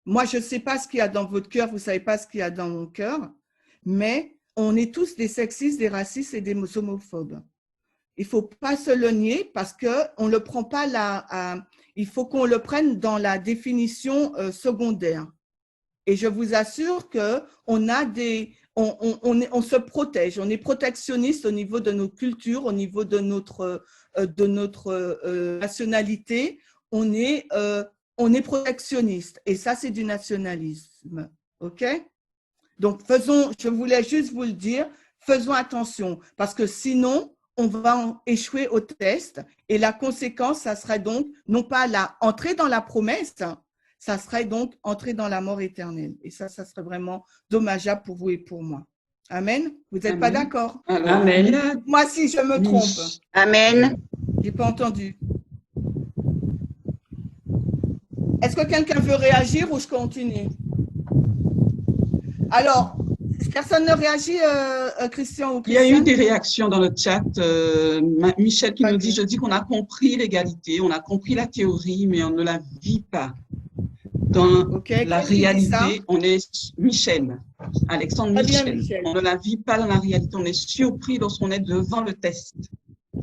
S8: Moi, je ne sais pas ce qu'il y a dans votre cœur, vous ne savez pas ce qu'il y a dans mon cœur, mais on est tous des sexistes, des racistes et des homophobes. Il ne faut pas se le nier parce qu'on ne le prend pas là. Il faut qu'on le prenne dans la définition secondaire. Et je vous assure qu'on a on se protège, on est protectionniste au niveau de nos cultures, au niveau de notre nationalité, on est protectionniste. Et ça, c'est du nationalisme. OK? Donc, je voulais juste vous le dire, faisons attention parce que sinon, on va échouer au test et la conséquence, ça serait donc non pas entrer dans la promesse, ça serait donc entrer dans la mort éternelle. Et ça serait vraiment dommageable pour vous et pour moi. Amen. Vous n'êtes pas d'accord?
S5: Amen.
S8: Moi, si je me trompe.
S14: Amen.
S8: Je n'ai pas entendu. Est-ce que quelqu'un veut réagir ou je continue? Alors, personne ne réagit, Christian ou Christian?
S5: Il y a eu des réactions dans le chat. Michel qui nous dit, je dis qu'on a compris l'égalité, on a compris la théorie, mais on ne la vit pas. Dans la réalité, on est Michel, Alexandre Michel. On ne la vit pas dans la réalité, on est surpris lorsqu'on est devant le test.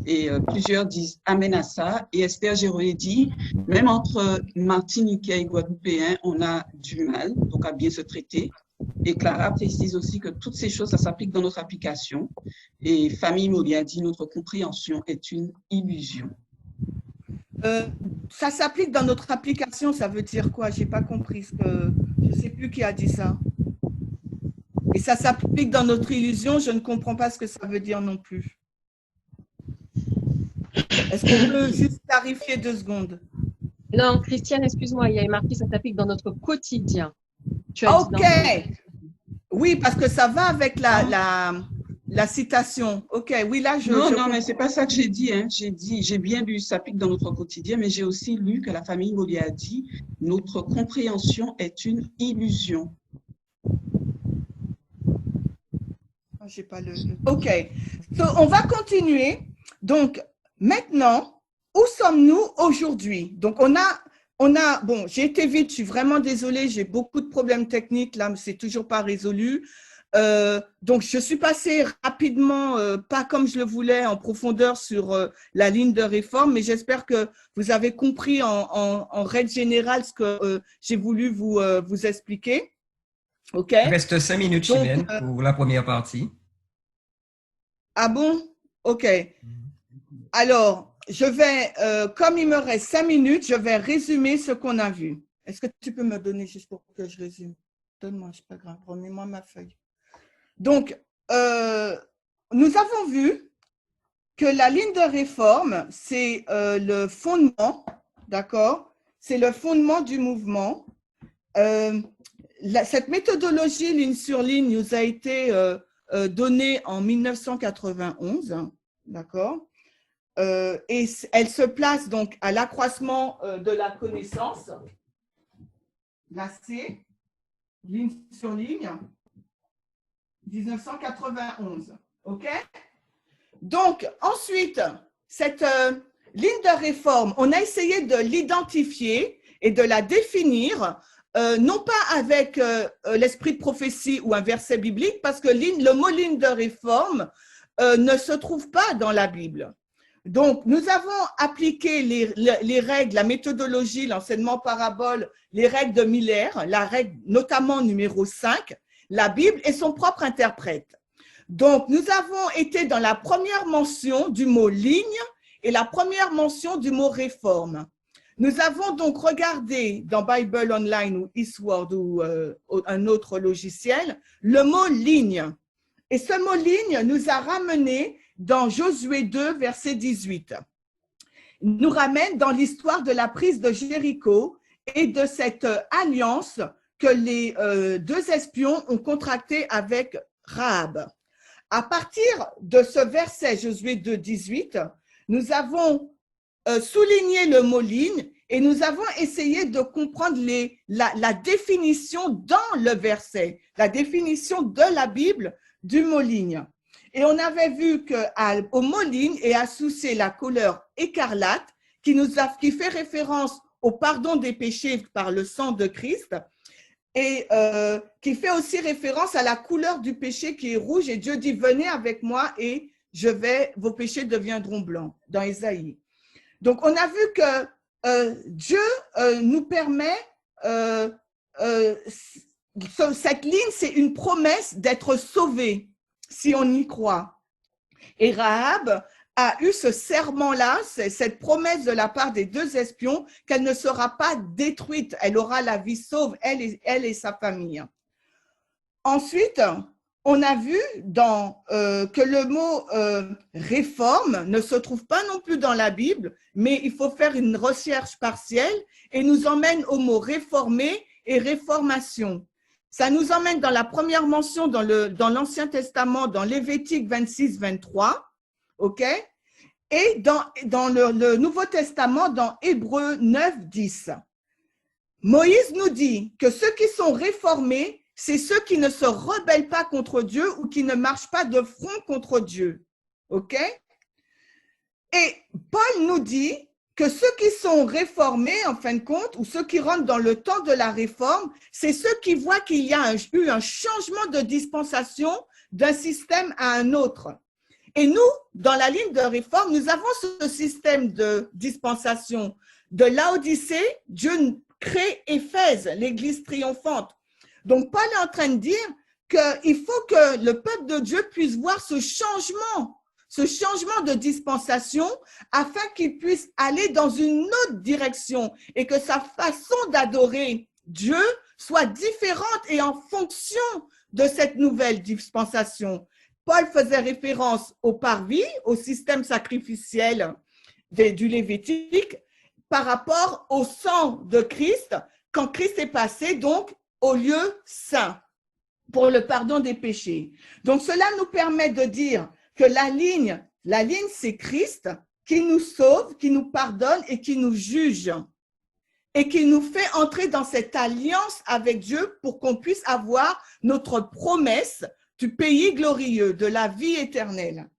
S5: Et plusieurs disent amen à ça. Et Esther Géroé dit, même entre Martiniquais et Guadeloupéens, on a du mal, donc à bien se traiter. Et Clara précise aussi que toutes ces choses, ça s'applique dans notre application. Et Famille Molia dit, notre compréhension est une illusion.
S8: Ça s'applique dans notre application, ça veut dire quoi? Je n'ai pas compris. Je ne sais plus qui a dit ça. Et ça s'applique dans notre illusion, je ne comprends pas ce que ça veut dire non plus. Est-ce qu'on peut juste clarifier 2 secondes?
S15: Non, Christiane, excuse-moi, il y a marqué ça s'applique dans notre quotidien.
S8: OK. Oui, parce que ça va avec la citation. OK, oui, là,
S5: Non, mais c'est pas ça que j'ai dit. Hein. J'ai bien lu, ça pique dans notre quotidien, mais j'ai aussi lu que la famille Mollier a dit « Notre compréhension est une illusion ».
S8: J'ai pas le. OK. On va continuer. Donc, maintenant, où sommes-nous aujourd'hui? Donc, on a, bon, j'ai été vite, je suis vraiment désolée, j'ai beaucoup de problèmes techniques là, mais c'est toujours pas résolu. Donc, je suis passée rapidement, pas comme je le voulais, en profondeur sur la ligne de réforme, mais j'espère que vous avez compris en règle générale ce que j'ai voulu vous expliquer. OK?
S2: Il reste 5 minutes, Chimène, pour la première partie.
S8: Ah bon? OK. Alors, je vais, comme il me reste 5 minutes, je vais résumer ce qu'on a vu. Est-ce que tu peux me donner juste pour que je résume? Donne-moi, c'est pas grave, remets-moi ma feuille. Donc, nous avons vu que la ligne de réforme, c'est le fondement, d'accord? C'est le fondement du mouvement. Cette méthodologie ligne sur ligne nous a été donnée en 1991, d'accord? Et elle se place donc à l'accroissement de la connaissance, la C, ligne sur ligne, 1991, ok? Donc, ensuite, cette ligne de réforme, on a essayé de l'identifier et de la définir, non pas avec l'esprit de prophétie ou un verset biblique, parce que le mot ligne de réforme ne se trouve pas dans la Bible. Donc, nous avons appliqué les règles, la méthodologie, l'enseignement parabole, les règles de Miller, la règle notamment numéro 5, la Bible et son propre interprète. Donc, nous avons été dans la première mention du mot ligne et la première mention du mot réforme. Nous avons donc regardé dans Bible Online ou Eastward ou un autre logiciel le mot ligne. Et ce mot ligne nous a ramené dans Josué 2, verset 18. Il nous ramène dans l'histoire de la prise de Jéricho et de cette alliance que les deux espions ont contractée avec Rahab. À partir de ce verset, Josué 2, 18, nous avons souligné le mot ligne et nous avons essayé de comprendre la définition dans le verset, la définition de la Bible du mot ligne. Et on avait vu qu'au mot ligne est associée la couleur écarlate qui fait référence au pardon des péchés par le sang de Christ et qui fait aussi référence à la couleur du péché qui est rouge. Et Dieu dit, venez avec moi et vos péchés deviendront blancs, dans Ésaïe. Donc, on a vu que Dieu nous permet, cette ligne, c'est une promesse d'être sauvé, si on y croit. Et Rahab a eu ce serment-là, cette promesse de la part des deux espions qu'elle ne sera pas détruite, elle aura la vie sauve, elle et sa famille. Ensuite, on a vu que le mot réforme ne se trouve pas non plus dans la Bible, mais il faut faire une recherche partielle et nous emmène au mot réformer et réformation. Ça nous emmène dans la première mention dans l'Ancien Testament, dans Lévitique 26, 23, ok? Et dans le Nouveau Testament, dans Hébreux 9, 10. Moïse nous dit que ceux qui sont réformés, c'est ceux qui ne se rebellent pas contre Dieu ou qui ne marchent pas de front contre Dieu. OK? Et Paul nous dit que ceux qui sont réformés, en fin de compte, ou ceux qui rentrent dans le temps de la réforme, c'est ceux qui voient qu'il y a eu un changement de dispensation d'un système à un autre. Et nous, dans la ligne de réforme, nous avons ce système de dispensation. De Laodicée, Dieu crée Éphèse, l'église triomphante. Donc, Paul est en train de dire qu'il faut que le peuple de Dieu puisse voir ce changement de dispensation afin qu'il puisse aller dans une autre direction et que sa façon d'adorer Dieu soit différente et en fonction de cette nouvelle dispensation. Paul faisait référence au parvis, au système sacrificiel du Lévitique par rapport au sang de Christ, quand Christ est passé donc au lieu saint. pour le pardon des péchés. Donc, cela nous permet de dire que la ligne, c'est Christ qui nous sauve, qui nous pardonne et qui nous juge et qui nous fait entrer dans cette alliance avec Dieu pour qu'on puisse avoir notre promesse du pays glorieux, de la vie éternelle.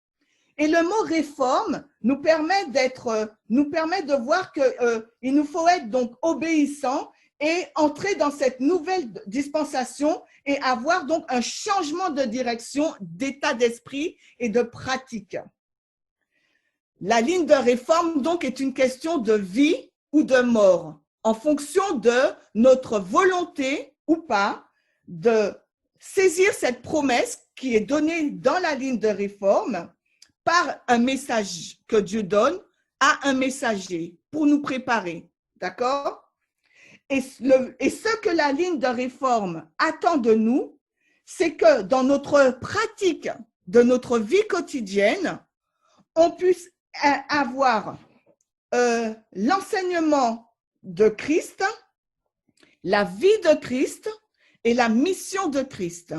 S8: Et le mot réforme nous permet de voir qu'il nous faut être donc obéissant et entrer dans cette nouvelle dispensation et avoir donc un changement de direction, d'état d'esprit et de pratique. La ligne de réforme donc est une question de vie ou de mort, en fonction de notre volonté ou pas de saisir cette promesse qui est donnée dans la ligne de réforme par un message que Dieu donne à un messager pour nous préparer. D'accord? Et ce que la ligne de réforme attend de nous, c'est que dans notre pratique de notre vie quotidienne, on puisse avoir l'enseignement de Christ, la vie de Christ et la mission de Christ.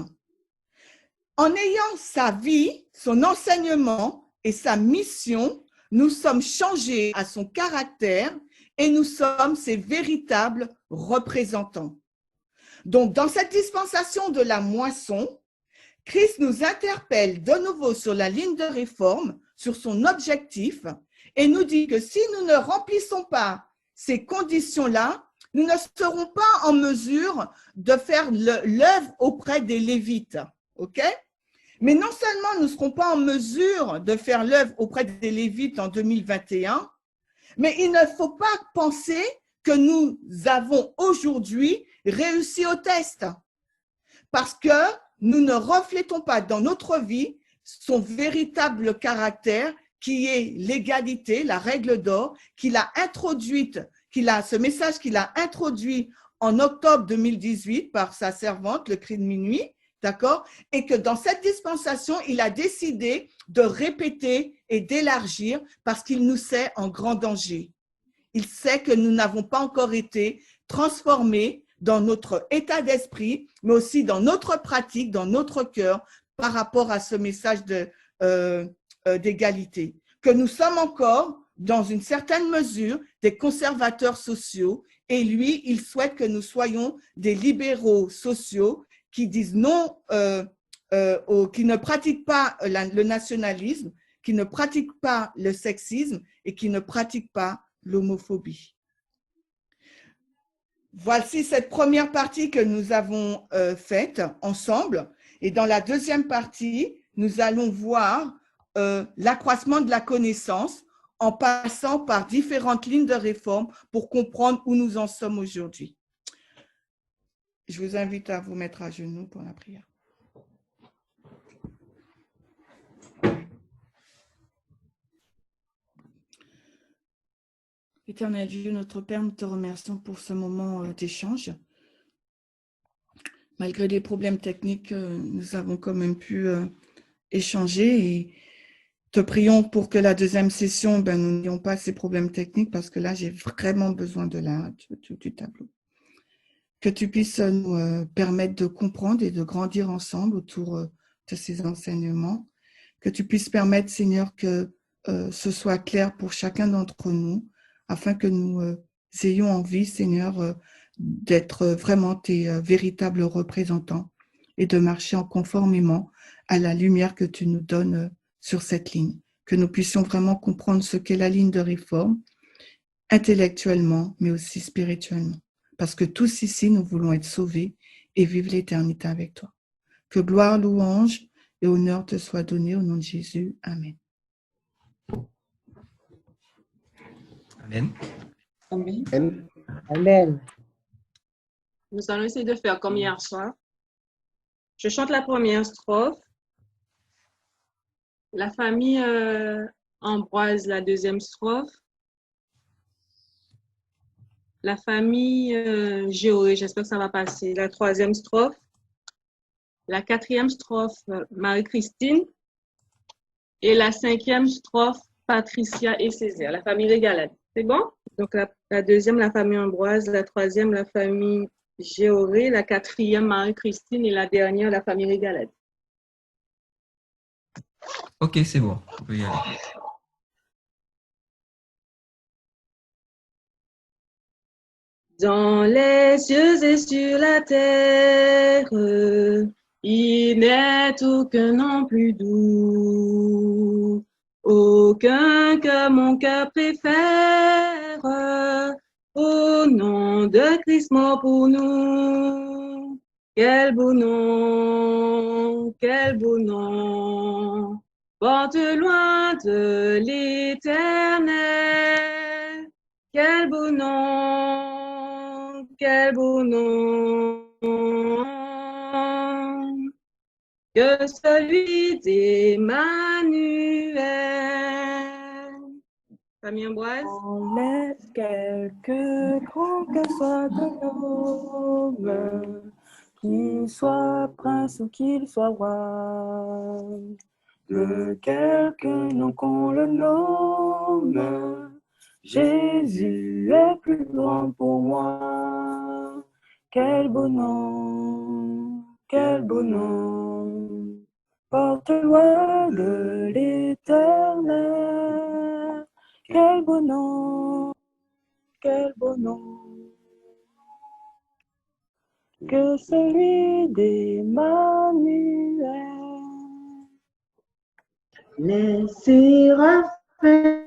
S8: En ayant sa vie, son enseignement et sa mission, nous sommes changés à son caractère et nous sommes ses véritables représentants. Donc, dans cette dispensation de la moisson, Christ nous interpelle de nouveau sur la ligne de réforme, sur son objectif, et nous dit que si nous ne remplissons pas ces conditions-là, nous ne serons pas en mesure de faire l'œuvre auprès des Lévites. OK? Mais non seulement nous ne serons pas en mesure de faire l'œuvre auprès des Lévites en 2021, mais il ne faut pas penser que nous avons aujourd'hui réussi au test, parce que nous ne reflétons pas dans notre vie son véritable caractère qui est l'égalité, la règle d'or, qu'il a introduite, ce message qu'il a introduit en octobre 2018 par sa servante, le cri de minuit, d'accord? Et que dans cette dispensation, il a décidé de répéter et d'élargir parce qu'il nous sait en grand danger. Il sait que nous n'avons pas encore été transformés dans notre état d'esprit, mais aussi dans notre pratique, dans notre cœur, par rapport à ce message d'égalité. Que nous sommes encore, dans une certaine mesure, des conservateurs sociaux, et lui, il souhaite que nous soyons des libéraux sociaux qui disent non, qui ne pratiquent pas le nationalisme, qui ne pratiquent pas le sexisme et qui ne pratiquent pas l'homophobie. Voici cette première partie que nous avons faite ensemble. Et dans la deuxième partie, nous allons voir l'accroissement de la connaissance en passant par différentes lignes de réforme pour comprendre où nous en sommes aujourd'hui. Je vous invite à vous mettre à genoux pour la prière. Éternel Dieu, notre Père, nous te remercions pour ce moment d'échange. Malgré les problèmes techniques, nous avons quand même pu échanger et te prions pour que la deuxième session, nous n'ayons pas ces problèmes techniques parce que là, j'ai vraiment besoin du tableau. Que tu puisses nous permettre de comprendre et de grandir ensemble autour de ces enseignements. Que tu puisses permettre, Seigneur, que ce soit clair pour chacun d'entre nous afin que nous ayons envie, Seigneur, d'être vraiment tes véritables représentants et de marcher en conformément à la lumière que tu nous donnes sur cette ligne. Que nous puissions vraiment comprendre ce qu'est la ligne de réforme, intellectuellement, mais aussi spirituellement. Parce que tous ici, nous voulons être sauvés et vivre l'éternité avec toi. Que gloire, louange et honneur te soient donnés au nom de Jésus. Amen.
S2: Amen.
S9: Amen. Amen.
S1: Nous allons essayer de faire comme hier soir. Je chante la première strophe. La famille Ambroise, la deuxième strophe. La famille Géoré, j'espère que ça va passer. La troisième strophe. La quatrième strophe, Marie-Christine. Et la cinquième strophe, Patricia et Césaire. La famille Régalade. C'est bon? Donc la deuxième, la famille Ambroise. La troisième, la famille Géoré, la quatrième, Marie-Christine, et la dernière, la famille Régalette.
S2: Ok, c'est bon, on peut y aller.
S1: Dans les cieux et sur la terre, il n'est aucun nom plus doux, aucun que mon cœur préfère, au nom de Christ mort pour nous. Quel beau nom, porte loin de l'éternel. Quel beau nom, que celui d'Emmanuel. Famille Ambroise.
S13: Laisse quelque grand que soit un homme, qu'il soit prince ou qu'il soit roi, de quelque nom qu'on le nomme, Jésus est plus grand pour moi. Quel beau nom, porte loin de l'éternel. Quel beau nom, que celui d'Emmanuel.
S4: Les séraphins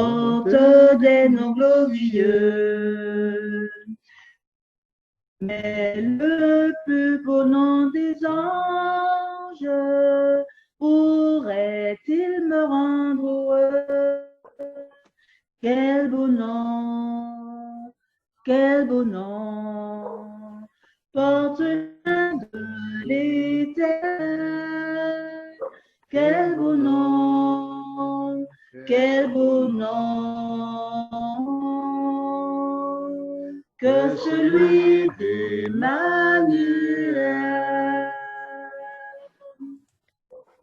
S4: portent des noms glorieux, mais le plus beau nom des anges pourrait-il me rendre heureux? Quel beau nom, porte loin de l'éternel. Quel beau nom, que celui d'Emmanuel.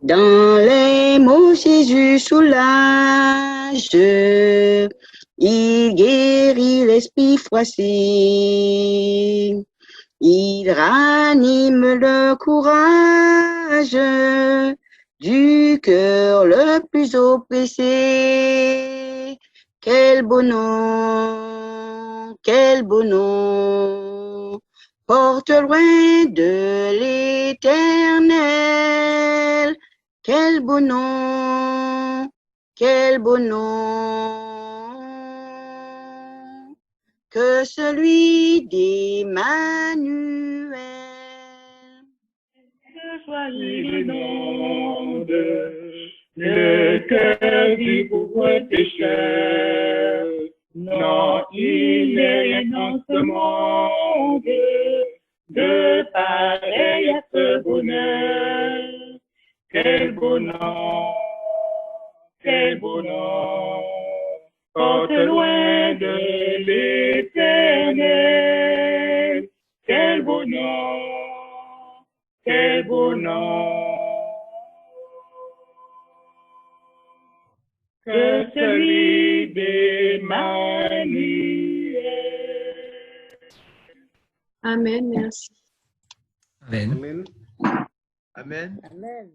S16: Dans les mots Jésus soulage, il guérit l'esprit froissé, il ranime le courage du cœur le plus oppressé. Quel beau nom, porte loin de l'éternel. Quel beau nom, que celui d'Emmanuel.
S10: Soyez le nom le cœur du pauvre pécheur. Non, il n'est rien dans ce monde de pareil à ce bonheur. Quel beau nom, porte loin de l'éternel. Quel beau nom, que celui d'Emmanuel.
S1: Amen, merci.
S2: Amen.
S17: Amen.
S9: Amen.